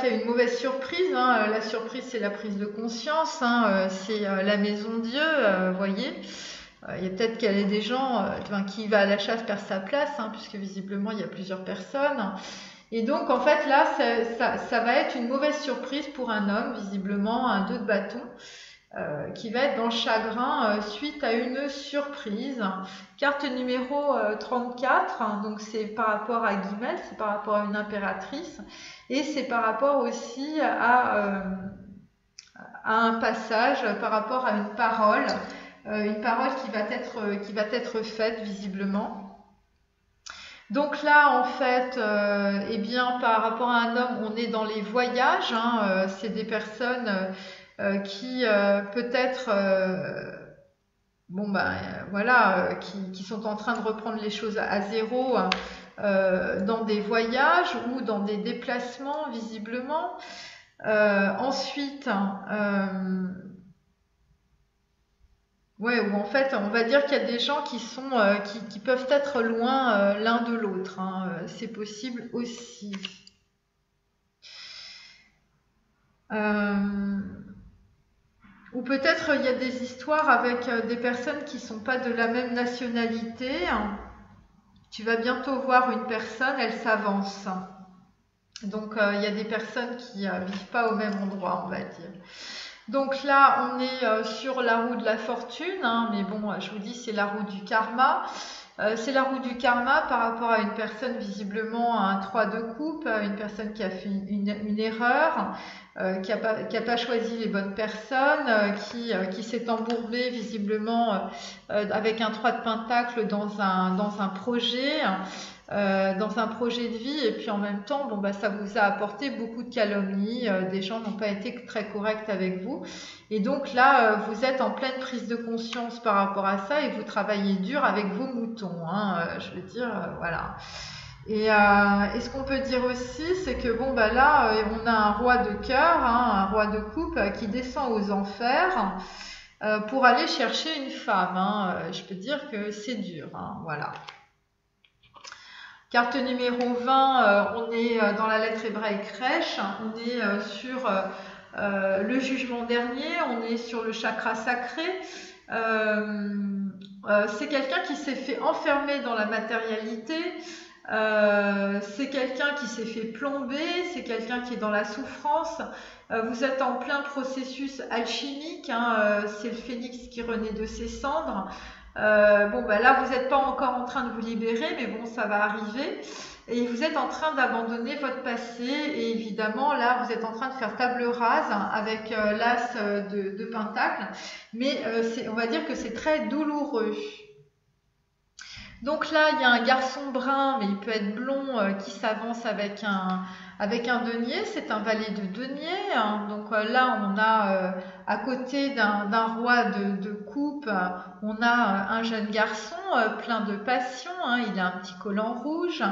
une mauvaise surprise, hein. La surprise c'est la prise de conscience, hein. C'est la maison Dieu, vous voyez. Il y a peut-être qu'il y a des gens qui va à la chasse perd sa place, hein, puisque visiblement il y a plusieurs personnes. Et donc en fait là ça va être une mauvaise surprise pour un homme, visiblement un 2 de bâton, qui va être dans le chagrin suite à une surprise. Carte numéro 34, hein, donc c'est par rapport à Guimel, c'est par rapport à une impératrice, et c'est par rapport aussi à un passage, par rapport à une parole qui va être faite visiblement. Donc là, en fait, eh bien, par rapport à un homme, on est dans les voyages, hein, c'est des personnes qui peut-être, voilà, qui sont en train de reprendre les choses à zéro, hein, dans des voyages ou dans des déplacements, visiblement. Ensuite, ouais, ou en fait, on va dire qu'il y a des gens qui peuvent être loin l'un de l'autre, hein, c'est possible aussi. Ou peut-être il y a des histoires avec des personnes qui ne sont pas de la même nationalité. Tu vas bientôt voir une personne, elle s'avance. Donc il y a des personnes qui vivent pas au même endroit, on va dire. Donc là, on est sur la roue de la fortune, hein, mais bon, je vous dis, c'est la roue du karma. C'est la roue du karma par rapport à une personne, visiblement, à un 3 de coupe, une personne qui a fait une erreur, qui a pas choisi les bonnes personnes, qui s'est embourbée, visiblement, avec un 3 de pentacle dans un projet. Dans un projet de vie, et puis en même temps, bon, bah, ça vous a apporté beaucoup de calomnies, des gens n'ont pas été très corrects avec vous, et donc là, vous êtes en pleine prise de conscience par rapport à ça, et vous travaillez dur avec vos moutons, hein, je veux dire, voilà. Et ce qu'on peut dire aussi, c'est que bon, bah là, on a un roi de cœur, hein, un roi de coupe qui descend aux enfers pour aller chercher une femme, hein. Je peux dire que c'est dur, hein, voilà. Carte numéro 20, on est dans la lettre hébraïque Resh, on est sur le jugement dernier, on est sur le chakra sacré. C'est quelqu'un qui s'est fait enfermer dans la matérialité, C'est quelqu'un qui s'est fait plomber, c'est quelqu'un qui est dans la souffrance. Vous êtes en plein processus alchimique, hein, c'est le phénix qui renaît de ses cendres. Bon, bah là, vous n'êtes pas encore en train de vous libérer, mais bon, ça va arriver. Et vous êtes en train d'abandonner votre passé. Et évidemment, là, vous êtes en train de faire table rase avec l'as de Pentacle. Mais on va dire que c'est très douloureux. Donc là, il y a un garçon brun, mais il peut être blond, qui s'avance avec un denier. C'est un valet de denier, hein. Donc là, on a à côté d'un roi de coupe, on a un jeune garçon plein de passion, hein. Il a un petit collant rouge.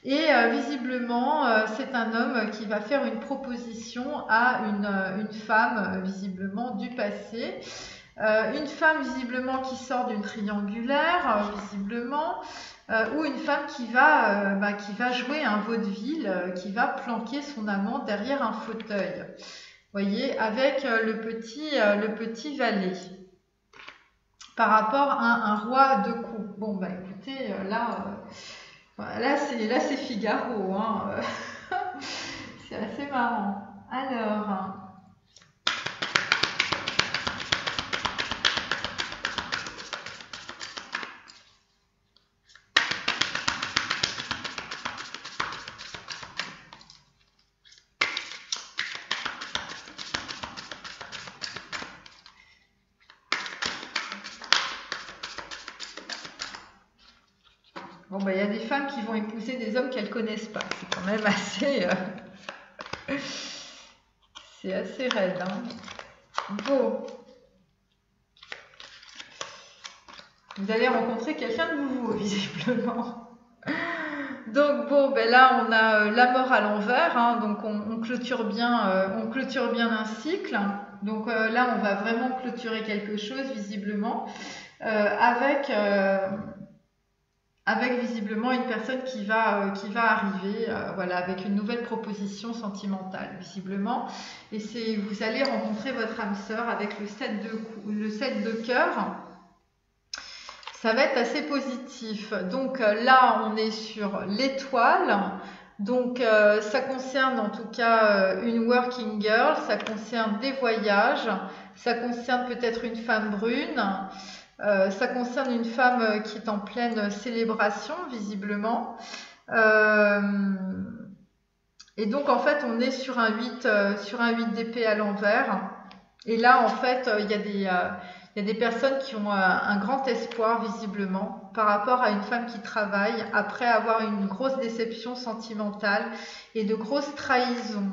Et visiblement, c'est un homme qui va faire une proposition à une femme, visiblement, du passé. Une femme visiblement qui sort d'une triangulaire, visiblement, ou une femme qui va jouer un vaudeville, qui va planquer son amant derrière un fauteuil. Vous voyez, avec le petit valet. Par rapport à un roi de coupe. Bon, bah écoutez, là c'est Figaro, hein. C'est assez marrant. Alors... Bon, bah, il y a des femmes qui vont épouser des hommes qu'elles ne connaissent pas. C'est quand même assez... c'est assez raide, hein. Bon. Vous allez rencontrer quelqu'un de nouveau, visiblement. Donc, bon, ben là, on a la mort à l'envers, hein. Donc, on clôture bien un cycle. Donc, là, on va vraiment clôturer quelque chose, visiblement, avec visiblement une personne qui va arriver, voilà, avec une nouvelle proposition sentimentale, visiblement. Et vous allez rencontrer votre âme sœur avec le 7 de cœur. Ça va être assez positif. Donc là, on est sur l'étoile. Donc ça concerne en tout cas une working girl, ça concerne des voyages, ça concerne peut-être une femme brune. Ça concerne une femme qui est en pleine célébration, visiblement. Et donc, en fait, on est sur un 8 d'épée à l'envers. Et là, en fait, il y a des personnes qui ont un grand espoir, visiblement, par rapport à une femme qui travaille après avoir une grosse déception sentimentale et de grosses trahisons.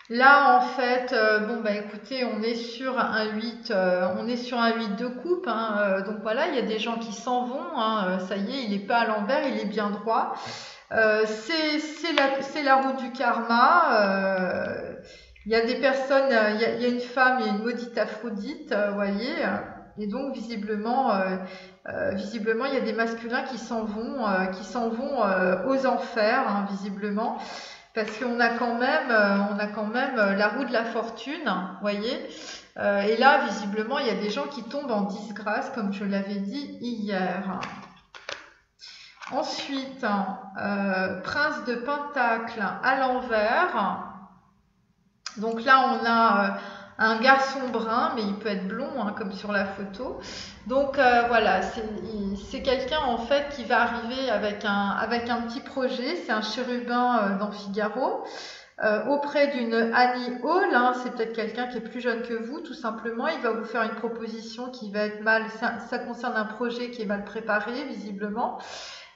Là, en fait, bon, bah écoutez, on est sur un 8 de coupe, hein. Donc voilà, il y a des gens qui s'en vont, hein. Ça y est, il n'est pas à l'envers, il est bien droit. C'est la roue du karma. Il y a des personnes, il y a une femme, il y a une maudite Aphrodite, vous voyez. Et donc, visiblement, il y a des masculins qui s'en vont aux enfers, hein, visiblement. Parce qu'on a quand même la roue de la fortune, vous voyez. Et là, visiblement, il y a des gens qui tombent en disgrâce, comme je l'avais dit hier. Ensuite, prince de Pentacle à l'envers. Donc là, on a un garçon brun, mais il peut être blond, hein, comme sur la photo. Donc voilà, c'est quelqu'un en fait qui va arriver avec un petit projet. C'est un chérubin dans Figaro, auprès d'une Annie Hall, hein. C'est peut-être quelqu'un qui est plus jeune que vous, tout simplement. Il va vous faire une proposition qui va être ça concerne un projet qui est mal préparé, visiblement.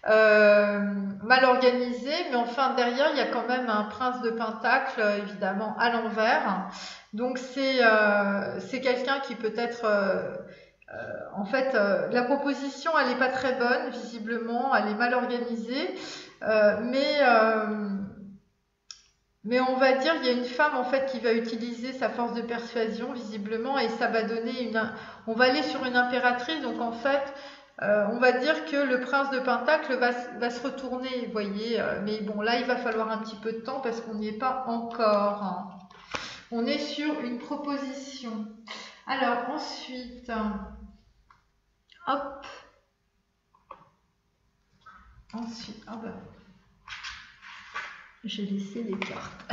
Mal organisé, mais enfin derrière il y a quand même un prince de Pentacle, évidemment à l'envers. Donc c'est quelqu'un qui peut être en fait la proposition elle n'est pas très bonne, visiblement elle est mal organisée, mais on va dire il y a une femme en fait qui va utiliser sa force de persuasion, visiblement, et ça va donner on va aller sur une impératrice. Donc en fait on va dire que le prince de Pentacle va se retourner, vous voyez. Mais bon, là, il va falloir un petit peu de temps parce qu'on n'y est pas encore, hein. On est sur une proposition. Alors, ensuite, hop. Ensuite, ah ben, j'ai laissé les cartes.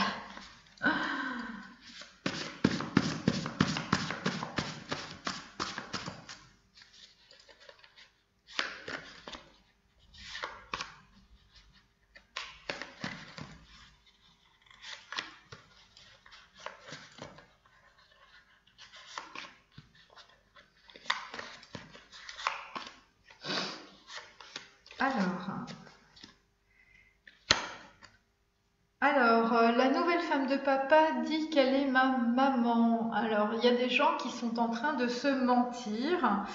La nouvelle femme de papa dit qu'elle est ma maman. Alors, il y a des gens qui sont en train de se mentir.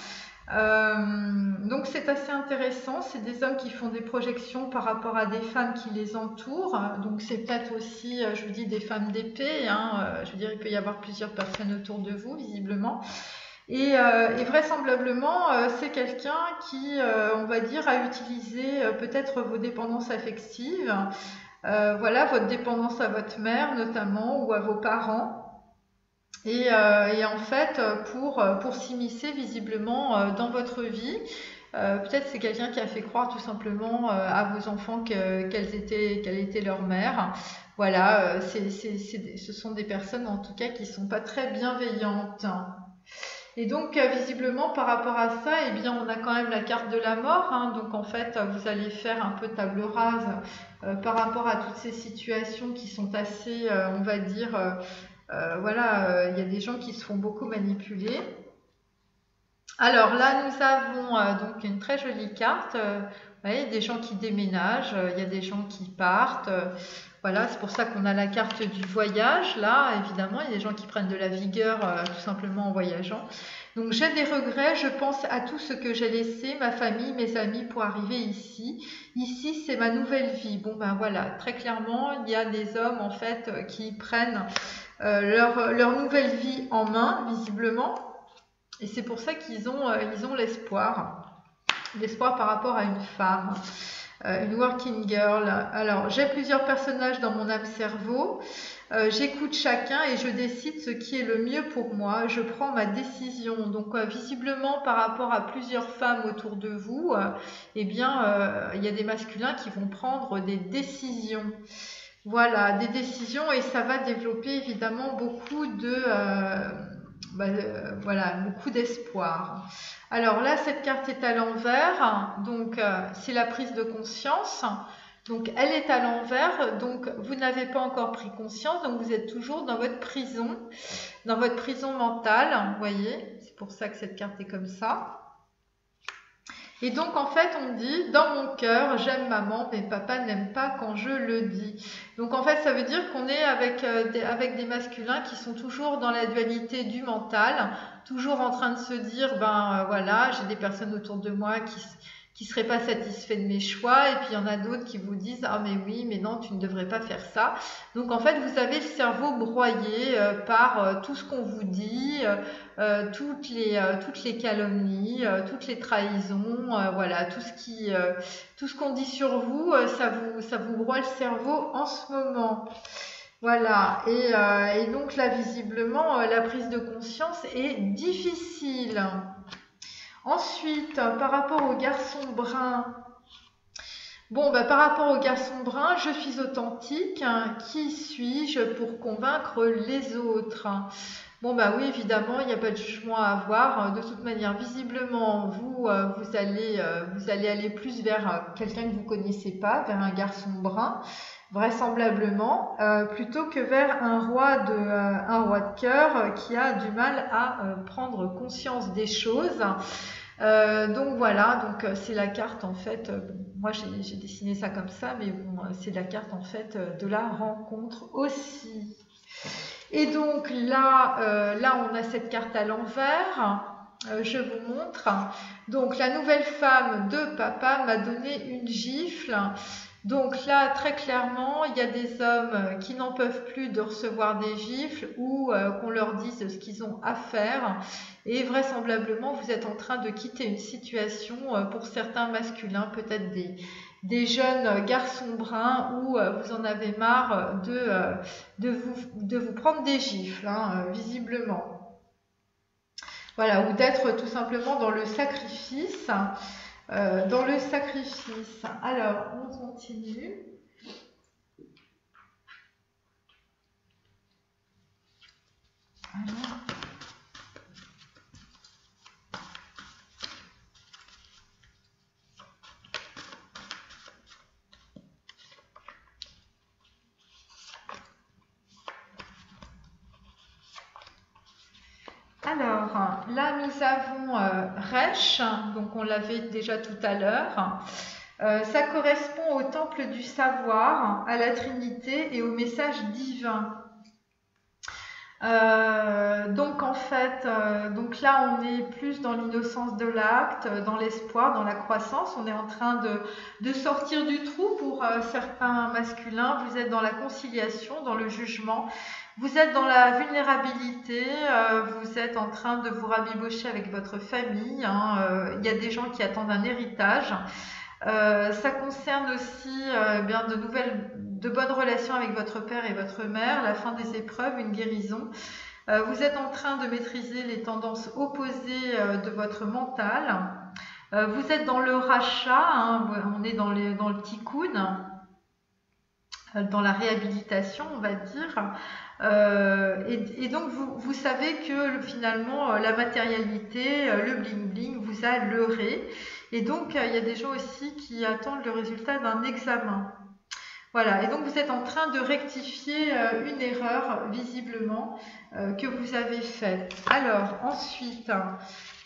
Donc, c'est assez intéressant. C'est des hommes qui font des projections par rapport à des femmes qui les entourent. Donc, c'est peut-être aussi, je vous dis, des femmes d'épée. Je veux dire, il peut y avoir plusieurs personnes autour de vous, visiblement. Et vraisemblablement, c'est quelqu'un qui, on va dire, a utilisé peut-être vos dépendances affectives. Voilà, votre dépendance à votre mère notamment ou à vos parents et en fait pour s'immiscer visiblement dans votre vie, peut-être c'est quelqu'un qui a fait croire tout simplement à vos enfants qu'elle était leur mère. Voilà, ce sont des personnes en tout cas qui sont pas très bienveillantes. Et donc, visiblement, par rapport à ça, eh bien, on a quand même la carte de la mort. Donc, en fait, vous allez faire un peu table rase par rapport à toutes ces situations qui sont assez, on va dire, voilà, il y a des gens qui se font beaucoup manipuler. Alors là, nous avons donc une très jolie carte. Vous voyez, des gens qui déménagent, il y a des gens qui partent. Voilà, c'est pour ça qu'on a la carte du voyage. Là, évidemment, il y a des gens qui prennent de la vigueur tout simplement en voyageant. Donc, j'ai des regrets. Je pense à tout ce que j'ai laissé, ma famille, mes amis, pour arriver ici. Ici, c'est ma nouvelle vie. Bon, ben voilà, très clairement, il y a des hommes, en fait, qui prennent leur nouvelle vie en main, visiblement. Et c'est pour ça qu'ils ont l'espoir. L'espoir par rapport à une femme. Une working girl. Alors, j'ai plusieurs personnages dans mon âme-cerveau. J'écoute chacun et je décide ce qui est le mieux pour moi. Je prends ma décision. Donc, visiblement, par rapport à plusieurs femmes autour de vous, eh bien, il y a des masculins qui vont prendre des décisions. Voilà, des décisions et ça va développer évidemment beaucoup voilà, beaucoup d'espoir. Alors là, cette carte est à l'envers, donc c'est la prise de conscience. Donc elle est à l'envers, donc vous n'avez pas encore pris conscience, donc vous êtes toujours dans votre prison mentale, vous voyez, c'est pour ça que cette carte est comme ça. Et donc en fait on dit, dans mon cœur, j'aime maman, mais papa n'aime pas quand je le dis. Donc en fait ça veut dire qu'on est avec des masculins qui sont toujours dans la dualité du mental, toujours en train de se dire, voilà, j'ai des personnes autour de moi qui seraient pas satisfaits de mes choix, et puis il y en a d'autres qui vous disent, ah mais oui, mais non, tu ne devrais pas faire ça. Donc en fait vous avez le cerveau broyé par tout ce qu'on vous dit, toutes les calomnies, toutes les trahisons, voilà, tout ce qu'on dit sur vous, ça vous broie le cerveau en ce moment. Voilà, et donc là visiblement la prise de conscience est difficile. Ensuite, par rapport au garçon brun, par rapport au garçon brun, je suis authentique. Qui suis-je pour convaincre les autres? Oui, évidemment, il n'y a pas de jugement à avoir. De toute manière, visiblement, vous allez aller plus vers quelqu'un que vous ne connaissez pas, vers un garçon brun, vraisemblablement, plutôt que vers un roi de cœur qui a du mal à prendre conscience des choses. Donc voilà, c'est la carte en fait, moi j'ai dessiné ça comme ça, mais bon, c'est la carte en fait de la rencontre aussi. Et donc là on a cette carte à l'envers, je vous montre. Donc la nouvelle femme de papa m'a donné une gifle. Donc là, très clairement, il y a des hommes qui n'en peuvent plus de recevoir des gifles ou qu'on leur dise ce qu'ils ont à faire. Et vraisemblablement, vous êtes en train de quitter une situation pour certains masculins, peut-être des jeunes garçons bruns où vous en avez marre de vous prendre des gifles, visiblement. Voilà, ou d'être tout simplement dans le sacrifice. dans le sacrifice. Alors, on continue. Alors, là, nous avons Resh, donc on l'avait déjà tout à l'heure. Ça correspond au temple du savoir, à la Trinité et au message divin. Donc en fait, donc là on est plus dans l'innocence de l'acte, dans l'espoir, dans la croissance. On est en train de sortir du trou pour certains masculins. Vous êtes dans la conciliation, dans le jugement. Vous êtes dans la vulnérabilité. Vous êtes en train de vous rabibocher avec votre famille. Il y a des gens qui attendent un héritage. Ça concerne aussi bien de bonnes relations avec votre père et votre mère, la fin des épreuves, une guérison. Vous êtes en train de maîtriser les tendances opposées de votre mental. Vous êtes dans le rachat, on est dans le tikkun, dans la réhabilitation, on va dire. Et donc vous savez que finalement la matérialité, le bling bling vous a leurré. Et donc il y a des gens aussi qui attendent le résultat d'un examen. Voilà, et donc vous êtes en train de rectifier une erreur, visiblement, que vous avez faite. Alors, ensuite,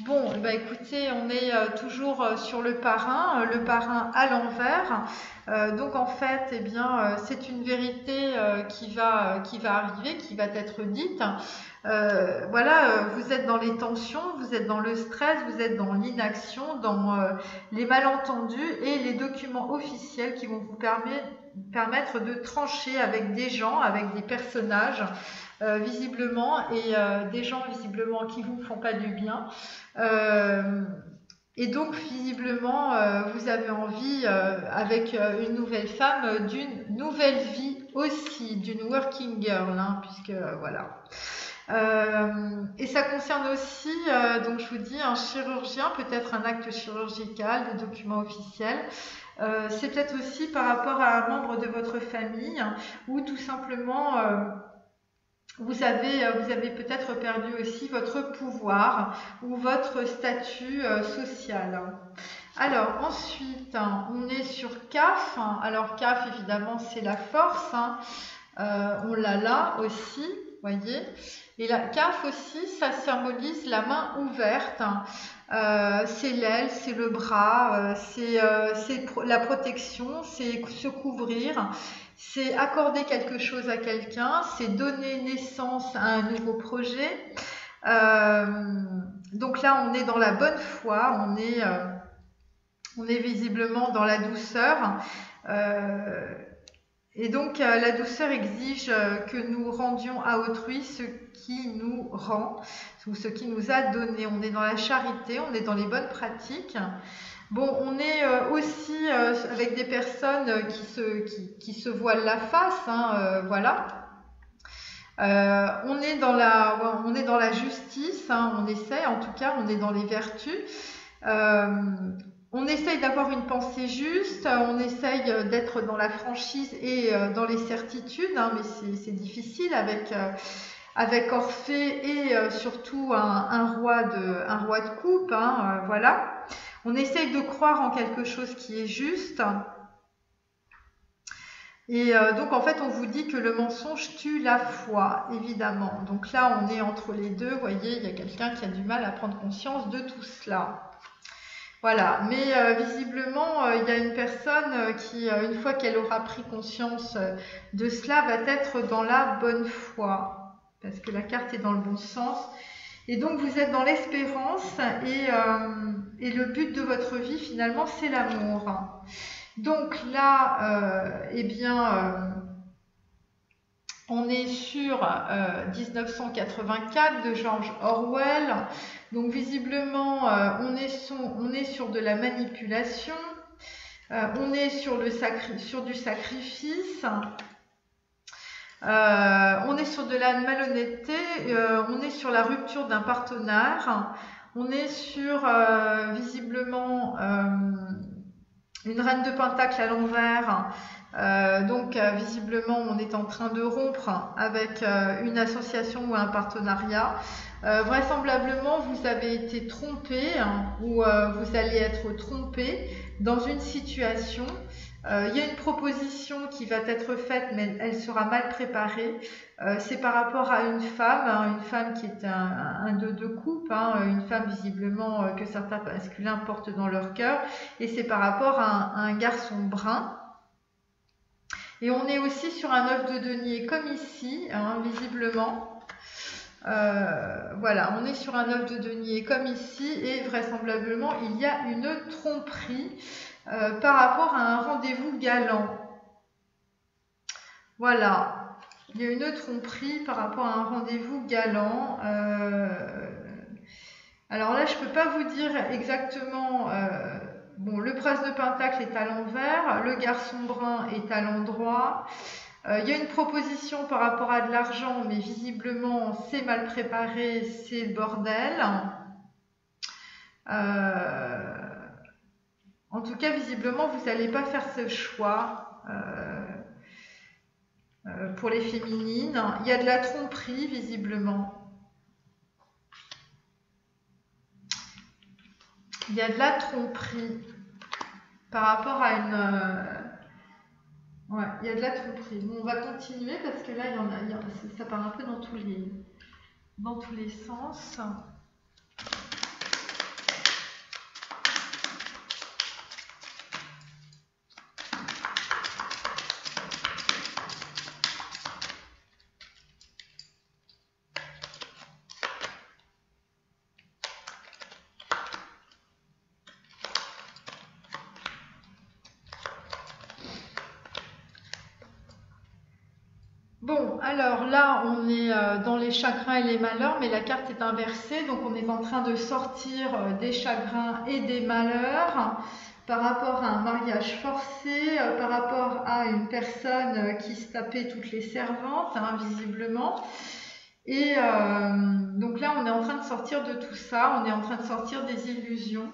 bon, bah écoutez, on est toujours sur le parrain à l'envers. Donc en fait, eh bien, c'est une vérité qui va arriver, qui va être dite. Voilà, vous êtes dans les tensions, vous êtes dans le stress, vous êtes dans l'inaction, dans les malentendus et les documents officiels qui vont vous permettre de trancher avec des gens, avec des personnages visiblement et des gens visiblement qui vous font pas du bien. Et donc visiblement vous avez envie avec une nouvelle femme d'une nouvelle vie aussi, d'une working girl, puisque voilà. Et ça concerne aussi, donc je vous dis, un chirurgien, peut-être un acte chirurgical, des documents officiels. C'est peut-être aussi par rapport à un membre de votre famille ou tout simplement vous avez peut-être perdu aussi votre pouvoir ou votre statut social. Alors ensuite, on est sur CAF. Alors CAF, évidemment, c'est la force. On l'a là aussi, voyez. Et la CAF aussi, ça symbolise la main ouverte. C'est l'aile, c'est le bras, c'est la protection, c'est se couvrir, c'est accorder quelque chose à quelqu'un, c'est donner naissance à un nouveau projet. Donc là, on est dans la bonne foi, on est visiblement dans la douceur. Et donc, la douceur exige que nous rendions à autrui ce qui nous rend, ou ce qui nous a donné. On est dans la charité, on est dans les bonnes pratiques. Bon, on est aussi avec des personnes qui se voilent la face, voilà. On est dans la justice, on essaie, en tout cas, on est dans les vertus. On essaye d'avoir une pensée juste, on essaye d'être dans la franchise et dans les certitudes, mais c'est difficile avec Orphée et surtout un roi de coupe, voilà. On essaye de croire en quelque chose qui est juste. Et donc en fait on vous dit que le mensonge tue la foi, évidemment. Donc là on est entre les deux, vous voyez, il y a quelqu'un qui a du mal à prendre conscience de tout cela. Voilà, mais visiblement, il y a une personne qui, une fois qu'elle aura pris conscience de cela, va être dans la bonne foi, parce que la carte est dans le bon sens. Et donc, vous êtes dans l'espérance et le but de votre vie, finalement, c'est l'amour. Donc là, eh bien, on est sur 1984 de George Orwell. Donc visiblement, on est sur de la manipulation, on est sur du sacrifice, on est sur de la malhonnêteté, on est sur la rupture d'un partenaire, On est sur visiblement une reine de pentacle à l'envers. Donc visiblement on est en train de rompre avec une association ou un partenariat. Vraisemblablement vous avez été trompé ou vous allez être trompé dans une situation. Il y a une proposition qui va être faite mais elle sera mal préparée. C'est par rapport à une femme qui est un 2 de coupe, une femme visiblement que certains masculins portent dans leur cœur, et c'est par rapport à un garçon brun. Et on est aussi sur un œuf de denier comme ici, visiblement. Voilà, on est sur un œuf de denier comme ici et vraisemblablement il y a une tromperie par rapport à un rendez-vous galant. Voilà, il y a une tromperie par rapport à un rendez-vous galant. Alors là, je ne peux pas vous dire exactement... Bon, le prince de pentacle est à l'envers, le garçon brun est à l'endroit. Il y a une proposition par rapport à de l'argent, mais visiblement c'est mal préparé, c'est le bordel. En tout cas, visiblement, vous n'allez pas faire ce choix pour les féminines. Il y a de la tromperie, visiblement. Il y a de la tromperie par rapport à une... Ouais, il y a de la tromperie. Bon, on va continuer parce que là, ça part un peu dans tous les sens. Bon, alors là, on est dans les chagrins et les malheurs, mais la carte est inversée, donc on est en train de sortir des chagrins et des malheurs par rapport à un mariage forcé, par rapport à une personne qui se tapait toutes les servantes, visiblement. Et donc là, on est en train de sortir de tout ça, on est en train de sortir des illusions.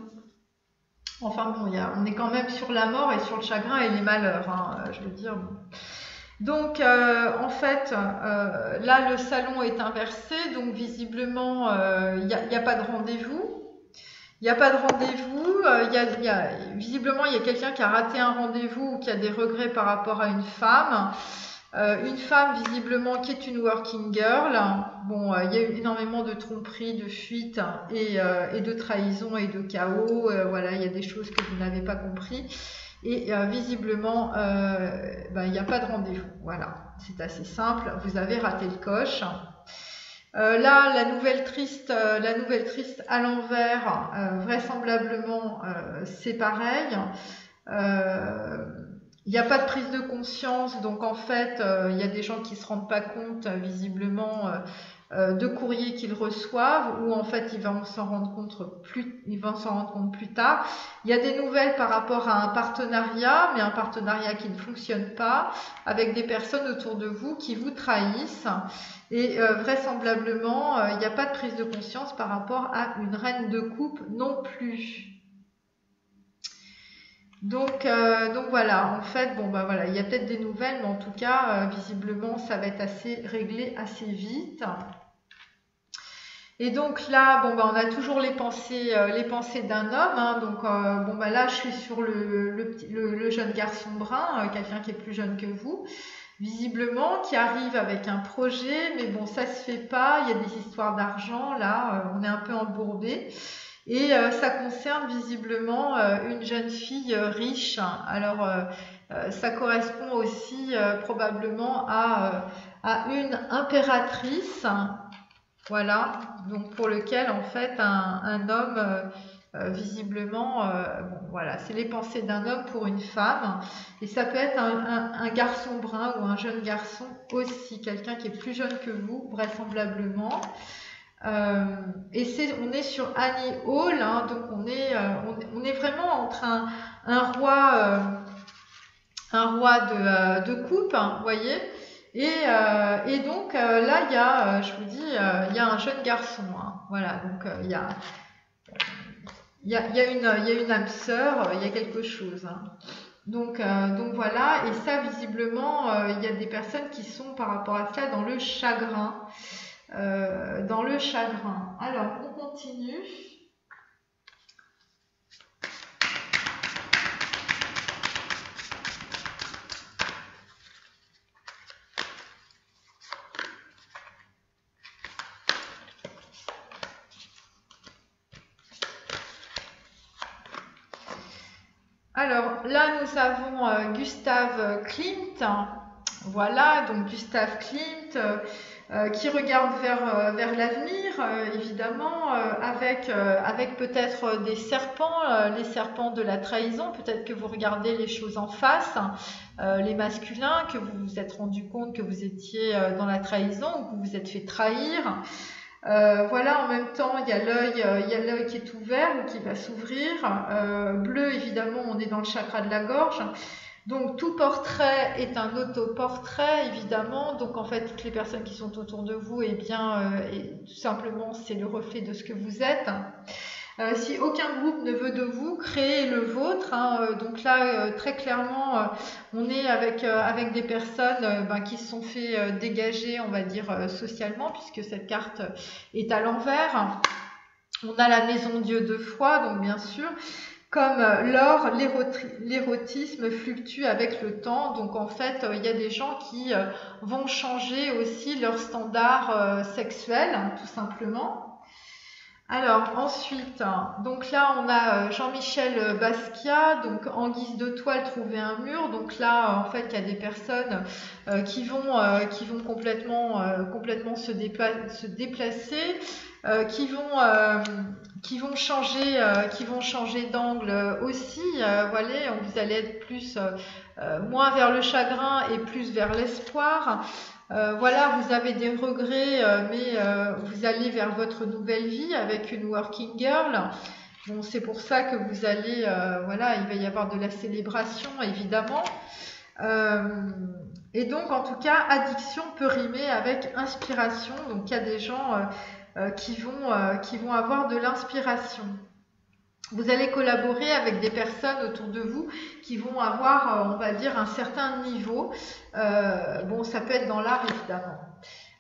Enfin bon, on est quand même sur la mort et sur le chagrin et les malheurs, je veux dire... Bon. Donc en fait là le salon est inversé, donc visiblement il n'y a pas de rendez-vous. Il n'y a pas de rendez-vous, visiblement il y a quelqu'un qui a raté un rendez-vous ou qui a des regrets par rapport à une femme. Une femme visiblement qui est une working girl. Bon, il y a eu énormément de tromperies, de fuites et de trahison et de chaos. Voilà, il y a des choses que vous n'avez pas compris. Et visiblement, il n'y a pas de rendez-vous. Voilà, c'est assez simple. Vous avez raté le coche. Là, la nouvelle triste à l'envers, vraisemblablement, c'est pareil. Il n'y a pas de prise de conscience, donc en fait, il y a des gens qui ne se rendent pas compte, visiblement, de courriers qu'ils reçoivent, ou en fait, ils vont s'en rendre compte plus tard. Il y a des nouvelles par rapport à un partenariat, mais un partenariat qui ne fonctionne pas, avec des personnes autour de vous qui vous trahissent. Et vraisemblablement, il n'y a pas de prise de conscience par rapport à une reine de coupe non plus. Donc voilà, en fait, voilà, il y a peut-être des nouvelles, mais en tout cas, visiblement, ça va être assez réglé assez vite. Et donc là, on a toujours les pensées d'un homme. Donc là, je suis sur le jeune garçon brun, quelqu'un qui est plus jeune que vous, visiblement, qui arrive avec un projet, mais bon, ça se fait pas. Il y a des histoires d'argent, là, on est un peu embourbé. Et ça concerne visiblement une jeune fille riche. Alors, ça correspond aussi probablement à une impératrice. Voilà, donc pour lequel en fait un homme visiblement, voilà, c'est les pensées d'un homme pour une femme, et ça peut être un garçon brun ou un jeune garçon aussi, quelqu'un qui est plus jeune que vous vraisemblablement. Et on est sur Annie Hall, donc on est vraiment entre un roi de coupe, vous voyez. Et donc là, il y a, je vous dis, il y a un jeune garçon. Voilà, donc il y a il y a une âme sœur, il y a quelque chose. Hein. Donc voilà, et ça visiblement, il y a des personnes qui sont par rapport à ça dans le chagrin. Alors, on continue. Alors là, nous avons Gustav Klimt. Voilà, donc Gustav Klimt qui regarde vers l'avenir, évidemment, avec peut-être des serpents, les serpents de la trahison. Peut-être que vous regardez les choses en face, les masculins, que vous vous êtes rendu compte que vous étiez dans la trahison ou que vous vous êtes fait trahir. Voilà, en même temps, il y a l'œil qui est ouvert ou qui va s'ouvrir. Bleu, évidemment, on est dans le chakra de la gorge. Donc, tout portrait est un autoportrait, évidemment. Donc, en fait, toutes les personnes qui sont autour de vous, eh bien, tout simplement, c'est le reflet de ce que vous êtes. Si aucun groupe ne veut de vous, créez le vôtre. Hein. Donc là, très clairement, on est avec des personnes qui se sont fait dégager, on va dire, socialement, puisque cette carte est à l'envers. On a la maison Dieu de foi, donc bien sûr. Comme l'or, l'érotisme fluctue avec le temps. Donc en fait, il y a des gens qui vont changer aussi leur standard sexuel, hein, tout simplement. Alors ensuite, donc là on a Jean-Michel Basquiat, donc en guise de toile trouver un mur. Donc là en fait il y a des personnes qui vont complètement se déplacer, qui vont changer d'angle aussi. Voilà, vous allez être plus moins vers le chagrin et plus vers l'espoir. Voilà, vous avez des regrets, mais vous allez vers votre nouvelle vie avec une working girl. Bon, c'est pour ça que vous allez, voilà, il va y avoir de la célébration, évidemment. Et donc, en tout cas, addiction peut rimer avec inspiration. Donc, il y a des gens qui vont avoir de l'inspiration. Vous allez collaborer avec des personnes autour de vous qui vont avoir, on va dire, un certain niveau. Bon, ça peut être dans l'art, évidemment.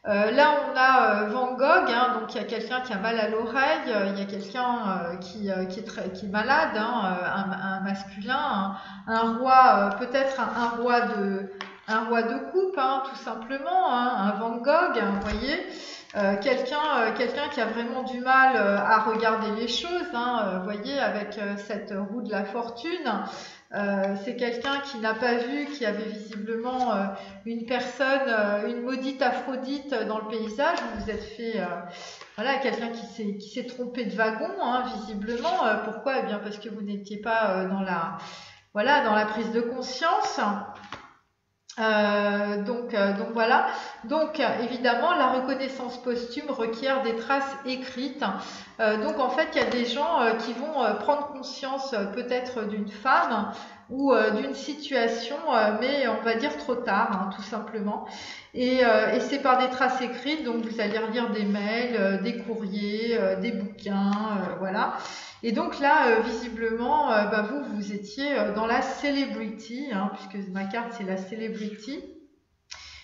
Là, on a Van Gogh, hein, donc il y a quelqu'un qui a mal à l'oreille, il y a quelqu'un qui est malade, hein, un masculin, un roi, peut-être un roi de coupe, hein, tout simplement, hein, un Van Gogh, hein, vous voyez. Quelqu'un qui a vraiment du mal à regarder les choses, hein, voyez, avec cette roue de la fortune. C'est quelqu'un qui n'a pas vu, qui avait visiblement une personne, une maudite Aphrodite dans le paysage. Vous vous êtes fait, voilà, quelqu'un qui s'est trompé de wagon, hein, visiblement. Pourquoi? Eh bien, parce que vous n'étiez pas dans la prise de conscience. Donc voilà. Donc évidemment, la reconnaissance posthume requiert des traces écrites. Donc en fait, il y a des gens qui vont prendre conscience peut-être d'une femme ou d'une situation, mais on va dire trop tard, hein, tout simplement. Et c'est par des traces écrites. Donc vous allez relire des mails, des courriers, des bouquins, voilà. Et donc là, visiblement, vous étiez dans la celebrity, hein, puisque ma carte c'est la celebrity,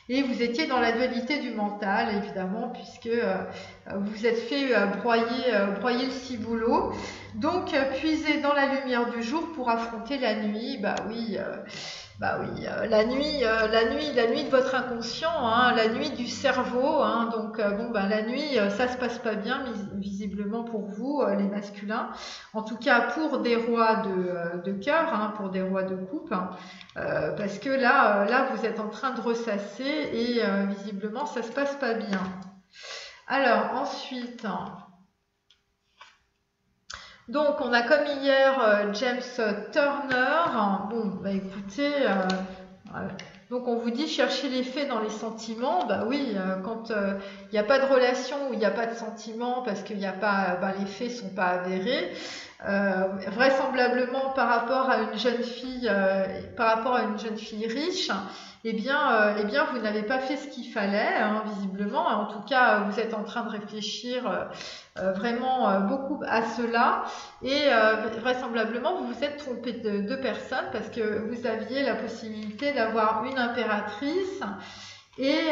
et vous étiez dans la dualité du mental, évidemment, puisque vous vous êtes fait broyer le ciboulot. Donc, puisez dans la lumière du jour pour affronter la nuit. La nuit de votre inconscient, hein, la nuit du cerveau. Hein, donc la nuit, ça se passe pas bien visiblement pour vous, les masculins. En tout cas pour des rois de cœur, hein, pour des rois de coupe, hein, parce que là vous êtes en train de ressasser et visiblement ça se passe pas bien. Alors ensuite. Donc, on a comme hier James Turner. Bon, écoutez, donc on vous dit chercher les faits dans les sentiments. Bah oui, quand il n'y a pas de relation ou il n'y a pas de sentiments parce qu'il n'y a pas, les faits sont pas avérés. vraisemblablement par rapport à une jeune fille, riche, eh bien, vous n'avez pas fait ce qu'il fallait, hein, visiblement. En tout cas, vous êtes en train de réfléchir vraiment beaucoup à cela, et vraisemblablement, vous vous êtes trompé de personne parce que vous aviez la possibilité d'avoir une impératrice. Et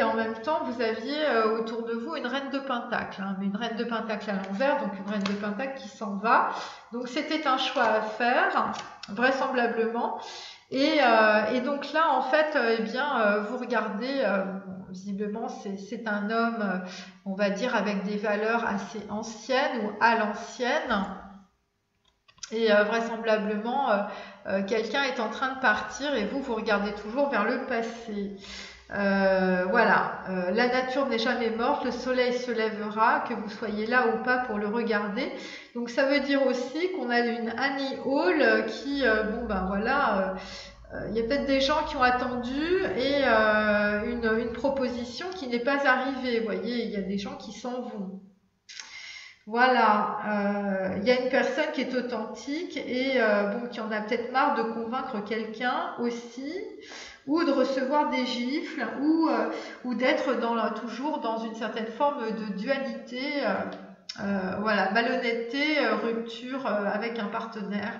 en même temps, vous aviez autour de vous une reine de Pentacle, hein, mais une reine de Pentacle à l'envers, donc une reine de Pentacle qui s'en va. Donc c'était un choix à faire, vraisemblablement. Et donc là, en fait, vous regardez, visiblement, c'est un homme, on va dire, avec des valeurs assez anciennes ou à l'ancienne. Et vraisemblablement, quelqu'un est en train de partir et vous regardez toujours vers le passé. Voilà, la nature n'est jamais morte, le soleil se lèvera, que vous soyez là ou pas pour le regarder. Donc ça veut dire aussi qu'on a une Annie Hall qui, il y a peut-être des gens qui ont attendu et une proposition qui n'est pas arrivée. Vous voyez, il y a des gens qui s'en vont. Voilà, il y a une personne qui est authentique et qui en a peut-être marre de convaincre quelqu'un aussi, ou de recevoir des gifles, ou d'être toujours dans une certaine forme de dualité, malhonnêteté, rupture avec un partenaire,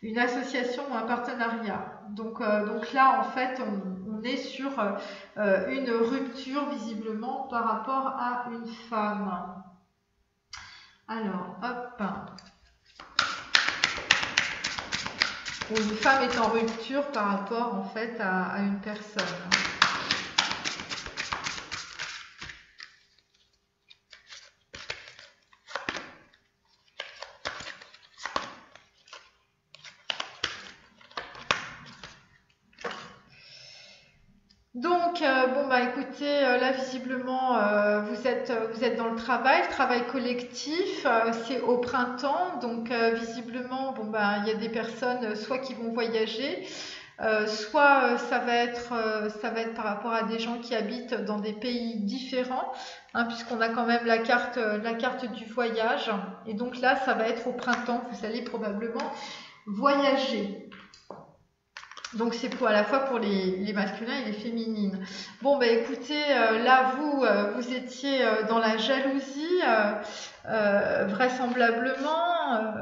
une association ou un partenariat. Donc là, en fait, on est sur une rupture visiblement par rapport à une femme. Alors, hop. Une femme est en rupture par rapport en fait à une personne. Donc, écoutez, là visiblement, vous êtes dans le travail collectif, c'est au printemps, donc visiblement, il y a des personnes soit qui vont voyager, soit ça va être par rapport à des gens qui habitent dans des pays différents, hein, puisqu'on a quand même la carte du voyage, et donc là, ça va être au printemps, vous allez probablement voyager. Donc c'est à la fois pour les masculins et les féminines. Bon, écoutez, là vous étiez dans la jalousie, vraisemblablement.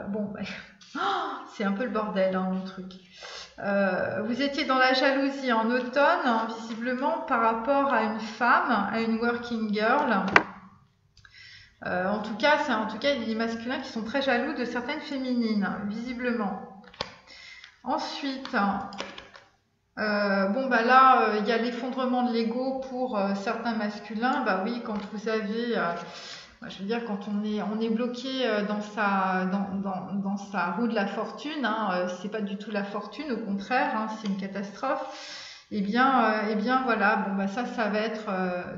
C'est un peu le bordel, hein, mon truc. Vous étiez dans la jalousie en automne, hein, visiblement par rapport à une femme, à une working girl. En tout cas, il y a des masculins qui sont très jaloux de certaines féminines, visiblement. Ensuite, il y a l'effondrement de l'ego pour certains masculins. Oui, quand vous avez, quand on est bloqué dans sa roue de la fortune, hein, c'est pas du tout la fortune, au contraire, hein, c'est une catastrophe. Ça va être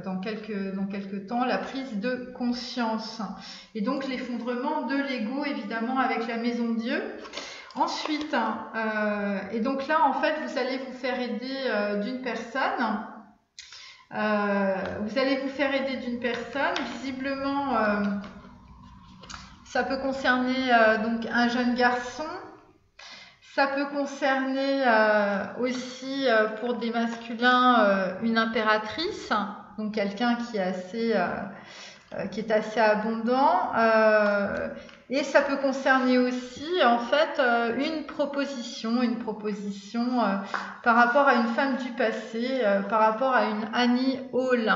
dans quelques temps la prise de conscience. Et donc l'effondrement de l'ego, évidemment, avec la maison de Dieu. Ensuite, et donc là, en fait, vous allez vous faire aider d'une personne. Visiblement, ça peut concerner donc un jeune garçon. Ça peut concerner aussi pour des masculins une impératrice, donc quelqu'un qui est assez abondant. Et ça peut concerner aussi en fait une proposition par rapport à une femme du passé, par rapport à une Annie Hall.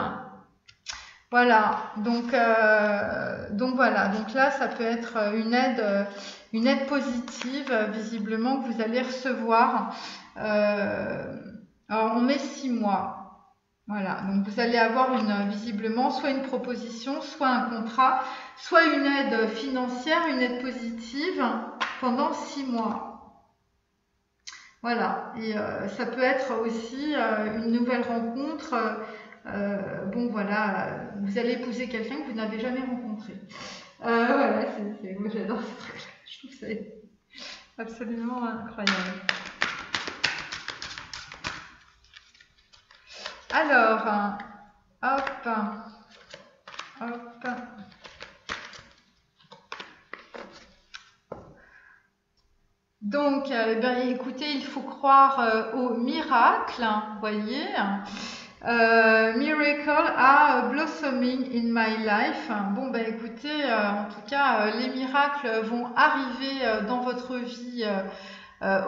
Voilà, donc là ça peut être une aide positive visiblement que vous allez recevoir. Alors on met 6 mois. Voilà, donc vous allez avoir visiblement soit une proposition, soit un contrat, soit une aide financière, une aide positive pendant 6 mois. Voilà, et ça peut être aussi une nouvelle rencontre. Vous allez épouser quelqu'un que vous n'avez jamais rencontré. Moi j'adore ce truc-là, je trouve ça absolument incroyable. Alors, hop. Donc, écoutez, il faut croire au miracle, hein, vous voyez. Miracle are blossoming in my life. Bon, écoutez, en tout cas, les miracles vont arriver dans votre vie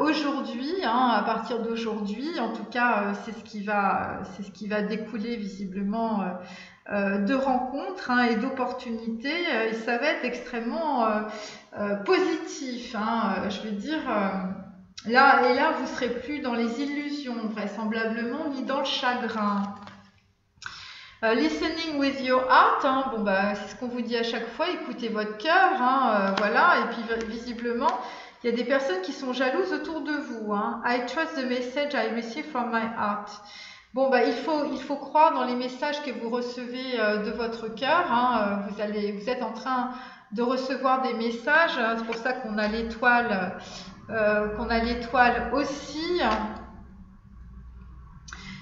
aujourd'hui, hein, à partir d'aujourd'hui. En tout cas, c'est ce qui va découler visiblement de rencontres, hein, et d'opportunités. Et ça va être extrêmement positif, hein, je veux dire. Là, vous serez plus dans les illusions, vraisemblablement, ni dans le chagrin. Listening with your heart, hein, c'est ce qu'on vous dit à chaque fois, écoutez votre cœur, hein, voilà. Et puis visiblement, il y a des personnes qui sont jalouses autour de vous, hein. I trust the message I receive from my heart. Il faut croire dans les messages que vous recevez de votre cœur, hein. Vous êtes en train de recevoir des messages, hein. C'est pour ça qu'on a l'étoile. Aussi.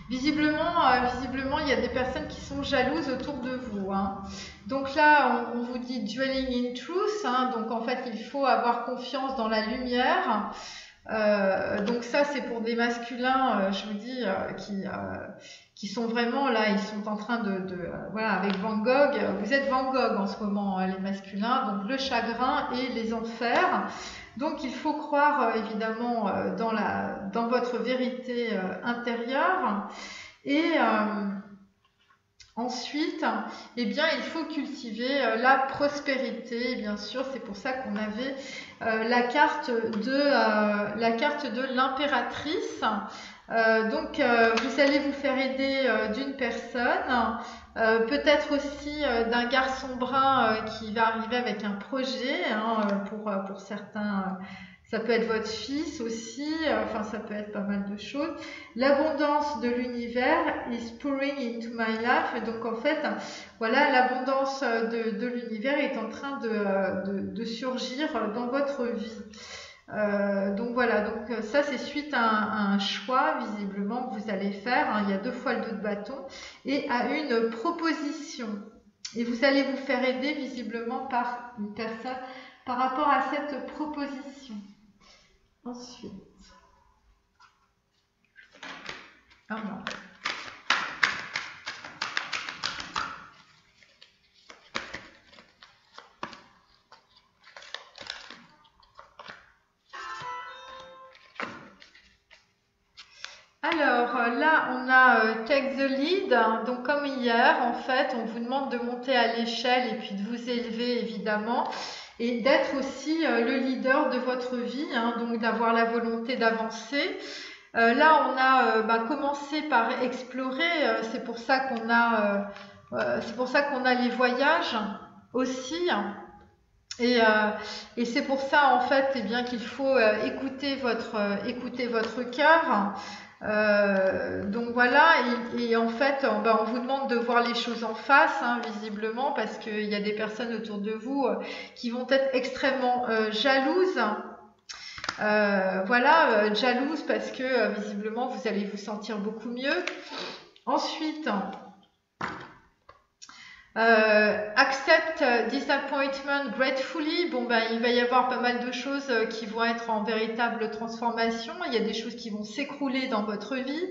Visiblement, il y a des personnes qui sont jalouses autour de vous, hein. Donc là, on vous dit dwelling in truth, hein. Donc en fait, il faut avoir confiance dans la lumière. Donc ça, c'est pour des masculins, je vous dis, qui sont vraiment là, ils sont en train voilà, avec Van Gogh. Vous êtes Van Gogh en ce moment, les masculins. Donc le chagrin et les enfers. Donc il faut croire évidemment dans votre vérité intérieure, et ensuite, il faut cultiver la prospérité. Bien sûr, c'est pour ça qu'on avait la carte de l'impératrice. Donc vous allez vous faire aider d'une personne, peut-être aussi d'un garçon brun qui va arriver avec un projet, hein, pour certains. Ça peut être votre fils aussi, ça peut être pas mal de choses. L'abondance de l'univers is pouring into my life. Donc en fait, voilà, l'abondance de l'univers est en train de surgir dans votre vie. Donc voilà, donc ça c'est suite à un choix visiblement que vous allez faire, hein. Il y a 2 fois le 2 de bâton et à une proposition. Et vous allez vous faire aider visiblement par une personne par rapport à cette proposition. Ensuite. Ah non. Alors là, on a Take the Lead. Donc comme hier, en fait, on vous demande de monter à l'échelle et puis de vous élever évidemment, et d'être aussi le leader de votre vie, hein, donc d'avoir la volonté d'avancer. Là, on a commencé par explorer. C'est pour ça qu'on a les voyages aussi. Et c'est pour ça en fait qu'il faut écouter votre cœur. Donc voilà, et en fait on vous demande de voir les choses en face, hein, visiblement, parce qu'il y a des personnes autour de vous qui vont être extrêmement jalouses. Voilà, jalouses parce que visiblement vous allez vous sentir beaucoup mieux. Ensuite, accept disappointment gratefully. Il va y avoir pas mal de choses qui vont être en véritable transformation. Il y a des choses qui vont s'écrouler dans votre vie.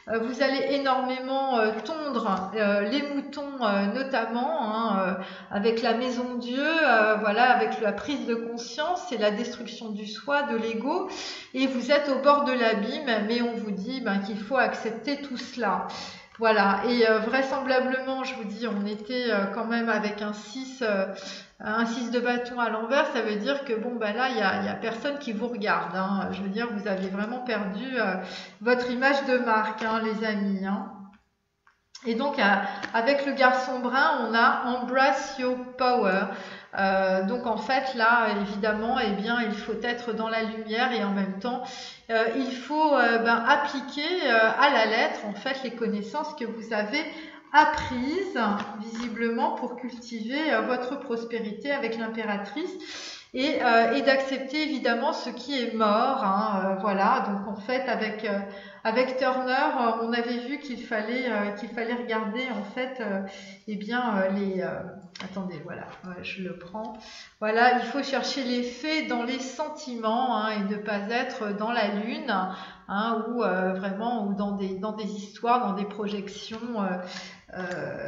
Vous allez énormément tondre les moutons, notamment, hein, avec la maison Dieu, voilà, avec la prise de conscience et la destruction du soi, de l'ego. Et vous êtes au bord de l'abîme, mais on vous dit qu'il faut accepter tout cela. Voilà, et vraisemblablement, je vous dis, on était quand même avec un 6 de bâton à l'envers. Ça veut dire que là, il y a personne qui vous regarde, hein. Je veux dire, vous avez vraiment perdu votre image de marque, hein, les amis, hein. Et donc, avec le garçon brun, on a Embrace Your Power. Donc en fait là évidemment il faut être dans la lumière, et en même temps il faut appliquer à la lettre en fait les connaissances que vous avez apprises visiblement pour cultiver votre prospérité avec l'impératrice. et d'accepter évidemment ce qui est mort. Hein, voilà, donc en fait avec Turner, on avait vu qu'il fallait regarder en fait eh bien les attendez, voilà, je le prends. Voilà, il faut chercher les faits dans les sentiments, hein, et ne pas être dans la lune, hein, ou vraiment ou dans des histoires, dans des projections.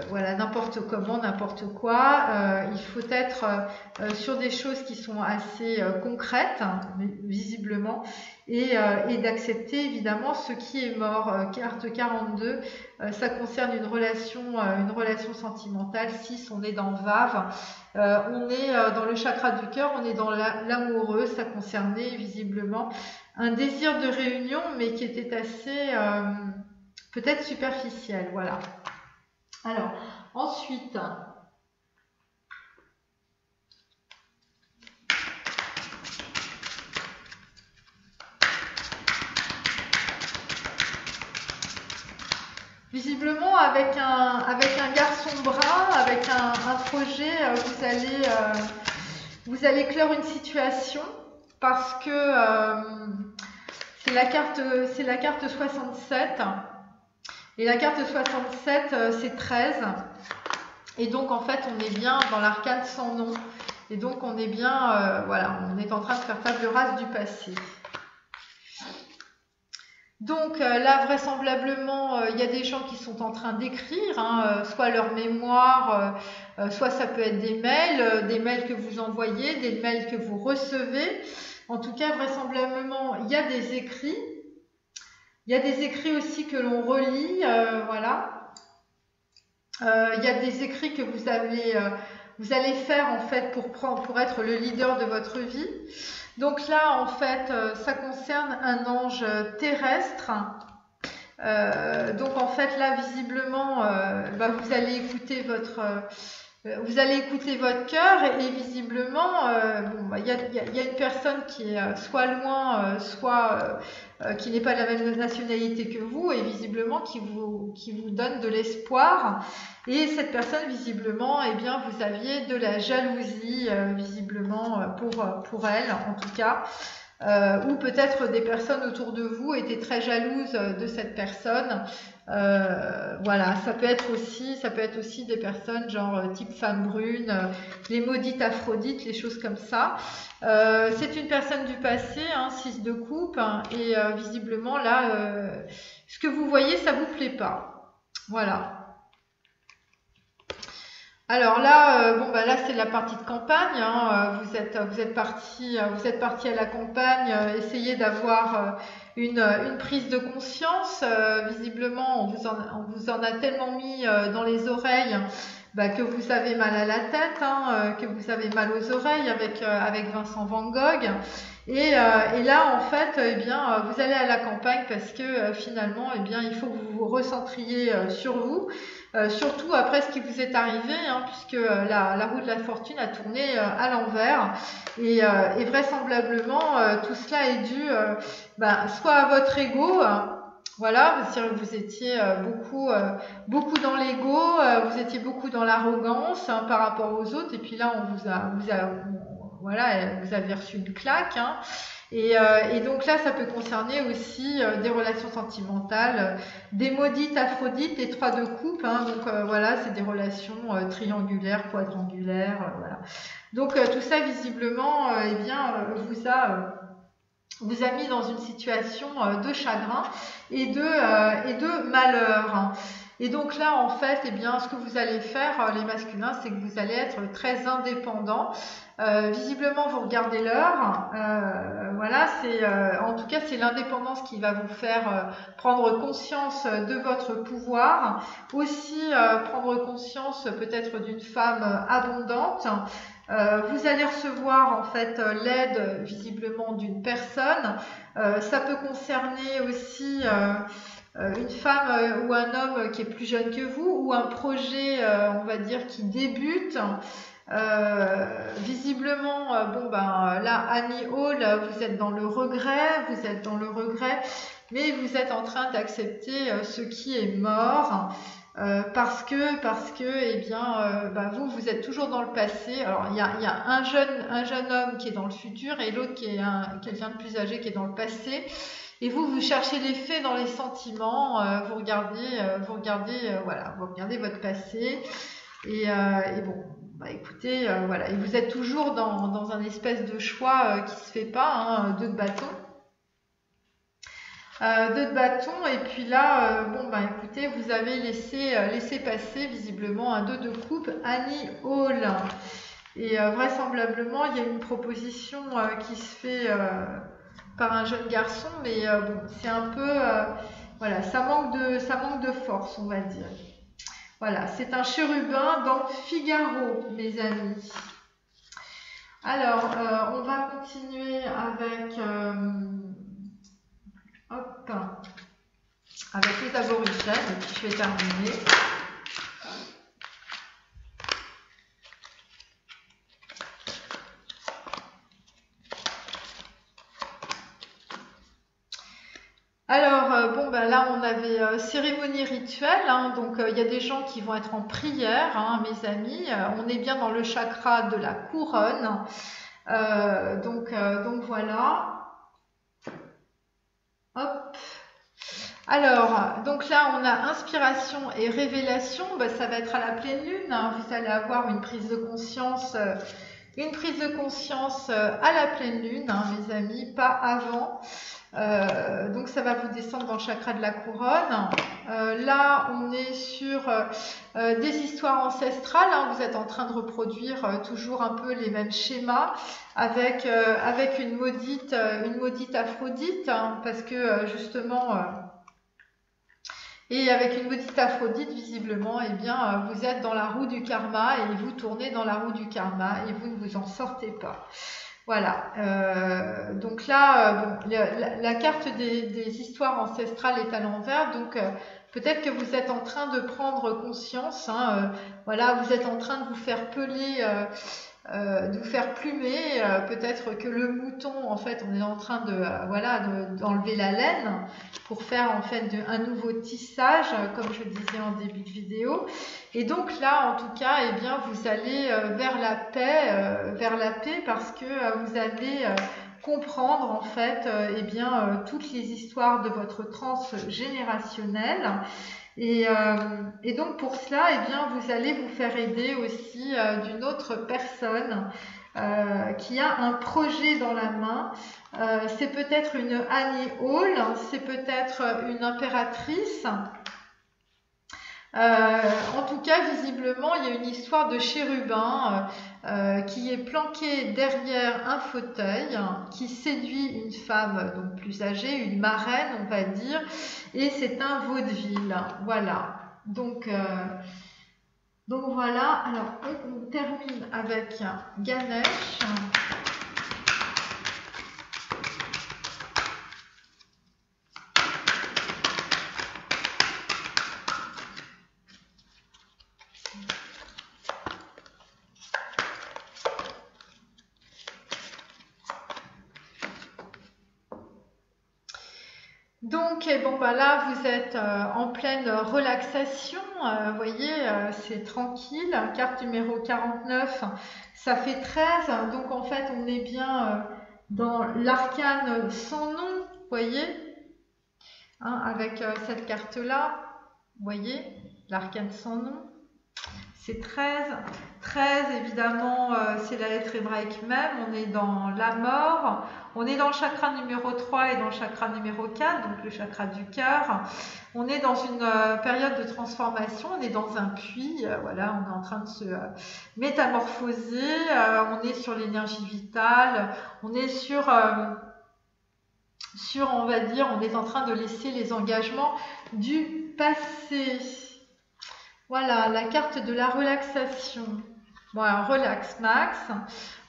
Voilà, n'importe comment, n'importe quoi. Il faut être sur des choses qui sont assez concrètes, hein, visiblement, et d'accepter évidemment ce qui est mort. Carte 42, ça concerne une relation sentimentale. 6, on est dans Vave. On est dans le chakra du cœur, on est dans l'amoureux. Ça concernait visiblement un désir de réunion, mais qui était assez peut-être superficiel. Voilà. Alors, ensuite, visiblement avec un garçon brun, avec un projet, vous allez clore une situation parce que c'est la carte 67. Et la carte 67, c'est 13. Et donc, en fait, on est bien dans l'arcane sans nom. Et donc, on est bien, voilà, on est en train de faire table rase du passé. Donc, là, vraisemblablement, il y a des gens qui sont en train d'écrire, hein, soit leur mémoire, soit ça peut être des mails que vous envoyez, des mails que vous recevez. En tout cas, vraisemblablement, il y a des écrits. Il y a des écrits aussi que l'on relit, voilà. Il y a des écrits que vous allez faire en fait pour être le leader de votre vie. Donc là, en fait, ça concerne un ange terrestre. Donc en fait, là, visiblement, vous allez écouter votre cœur et visiblement, il y a une personne qui est soit loin, soit qui n'est pas de la même nationalité que vous et visiblement qui vous donne de l'espoir. Et cette personne, visiblement, eh bien, vous aviez de la jalousie, visiblement, pour elle, en tout cas. Ou peut-être des personnes autour de vous étaient très jalouses de cette personne. Voilà, ça peut être aussi des personnes genre type femme brune, les maudites Aphrodite, les choses comme ça. C'est une personne du passé, 6 de coupe, hein, et visiblement là, ce que vous voyez, ça vous plaît pas. Voilà. Alors là, là c'est la partie de campagne. Hein, vous êtes parti à la campagne, essayer d'avoir une prise de conscience. Visiblement, on vous en a tellement mis dans les oreilles que vous avez mal à la tête, hein, que vous avez mal aux oreilles avec Vincent Van Gogh. Et là, en fait, vous allez à la campagne parce que finalement, il faut que vous vous recentriez sur vous. Surtout après ce qui vous est arrivé, hein, puisque la roue de la fortune a tourné à l'envers et vraisemblablement tout cela est dû soit à votre ego, voilà, vous étiez beaucoup dans l'ego, vous étiez beaucoup dans l'arrogance, hein, par rapport aux autres, et puis là vous avez reçu une claque, hein. Et donc là, ça peut concerner aussi des relations sentimentales, des maudites Aphrodite, les 3 de coupe, hein, donc voilà, c'est des relations triangulaires, quadrangulaires, voilà. Donc tout ça, visiblement, vous a mis dans une situation de chagrin et de malheur, hein. Et donc là, en fait, ce que vous allez faire, les masculins, c'est que vous allez être très indépendants. Visiblement, vous regardez l'heure. Voilà, en tout cas, c'est l'indépendance qui va vous faire prendre conscience de votre pouvoir. Aussi, prendre conscience peut-être d'une femme abondante. Vous allez recevoir en fait l'aide visiblement d'une personne. Ça peut concerner aussi une femme ou un homme qui est plus jeune que vous, ou un projet, on va dire, qui débute. Visiblement, là, Annie Hall, vous êtes dans le regret, mais vous êtes en train d'accepter ce qui est mort. parce que eh bien, vous êtes toujours dans le passé. Alors, il y a un jeune homme qui est dans le futur et l'autre qui est quelqu'un de plus âgé qui est dans le passé. Et vous cherchez les faits dans les sentiments, vous regardez votre passé. Et bon, écoutez, voilà. Et vous êtes toujours dans un espèce de choix qui se fait pas, hein, 2 de bâton. 2 de bâton, et puis là, écoutez, vous avez laissé passer visiblement un 2 de coupe, Annie Hall. Et vraisemblablement, il y a une proposition qui se fait par un jeune garçon, mais bon, c'est un peu, voilà, ça manque de force, on va dire. Voilà, c'est un chérubin dans Figaro, mes amis. Alors, on va continuer avec... avec les aborigènes, et puis je vais terminer. Alors, là on avait cérémonie rituelle, hein, donc il y a des gens qui vont être en prière, hein, mes amis. On est bien dans le chakra de la couronne. Donc voilà. Hop. Alors, donc là, on a inspiration et révélation. Ça va être à la pleine lune, hein. Vous allez avoir une prise de conscience à la pleine lune, hein, mes amis, pas avant. Donc ça va vous descendre dans le chakra de la couronne. Là, on est sur des histoires ancestrales, hein. Vous êtes en train de reproduire toujours un peu les mêmes schémas avec une maudite Aphrodite, hein, parce que justement... Et avec une maudite Aphrodite, visiblement, eh bien, vous êtes dans la roue du karma et vous tournez dans la roue du karma et vous ne vous en sortez pas. Voilà. Donc là, la carte des histoires ancestrales est à l'envers. Donc, peut-être que vous êtes en train de prendre conscience. Hein, voilà, vous êtes en train de vous faire peler... de vous faire plumer, peut-être que le mouton, en fait, on est en train d'enlever la laine pour faire en fait un nouveau tissage, comme je disais en début de vidéo. Et donc là, en tout cas, eh bien, vous allez vers la paix, parce que vous allez comprendre en fait, toutes les histoires de votre transgénérationnel. Et donc pour cela, eh bien, vous allez vous faire aider aussi d'une autre personne qui a un projet dans la main. C'est peut-être une Annie Hall, c'est peut-être une impératrice. En tout cas, visiblement, il y a une histoire de chérubin qui est planqué derrière un fauteuil, qui séduit une femme donc plus âgée, une marraine, on va dire, et c'est un vaudeville. Voilà. Donc voilà. Alors, on termine avec Ganesh. Donc, là, vous êtes en pleine relaxation. Vous voyez, c'est tranquille. Carte numéro 49, ça fait 13. Donc, en fait, on est bien dans l'arcane sans nom. Vous voyez, hein, avec cette carte-là. Vous voyez, l'arcane sans nom. C'est 13. 13, évidemment, c'est la lettre hébraïque même. On est dans la mort. On est dans le chakra numéro 3 et dans le chakra numéro 4, donc le chakra du cœur. On est dans une période de transformation. On est dans un puits. Voilà, on est en train de se métamorphoser. On est sur l'énergie vitale. On est on va dire, on est en train de laisser les engagements du passé. Voilà, la carte de la relaxation. Voilà, relax max.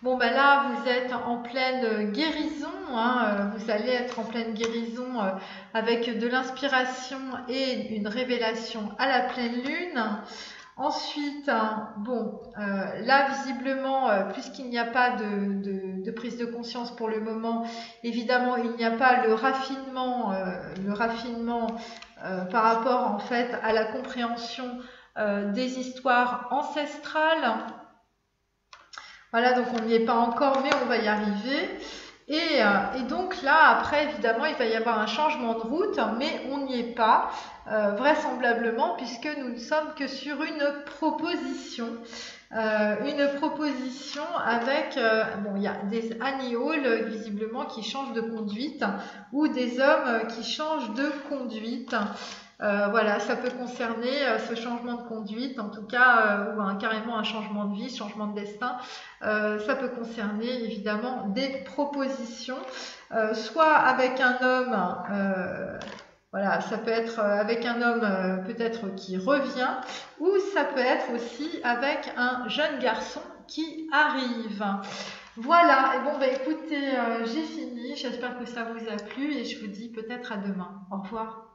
Là, vous êtes en pleine guérison. Hein, vous allez être en pleine guérison avec de l'inspiration et une révélation à la pleine lune. Ensuite, bon, là visiblement, puisqu'il n'y a pas de prise de conscience pour le moment, évidemment, il n'y a pas le raffinement par rapport en fait à la compréhension des histoires ancestrales. Voilà, donc on n'y est pas encore, mais on va y arriver. Et donc là, après, évidemment, il va y avoir un changement de route, mais on n'y est pas, vraisemblablement, puisque nous ne sommes que sur une proposition. Avec, bon, il y a des Annie Hall, visiblement, qui changent de conduite, ou des hommes qui changent de conduite. Voilà, ça peut concerner ce changement de conduite, en tout cas, ou carrément un changement de vie, changement de destin. Ça peut concerner évidemment des propositions, soit avec un homme, voilà, ça peut être avec un homme peut-être qui revient, ou ça peut être aussi avec un jeune garçon qui arrive. Voilà, et bon, bah écoutez, j'ai fini, j'espère que ça vous a plu et je vous dis peut-être à demain. Au revoir.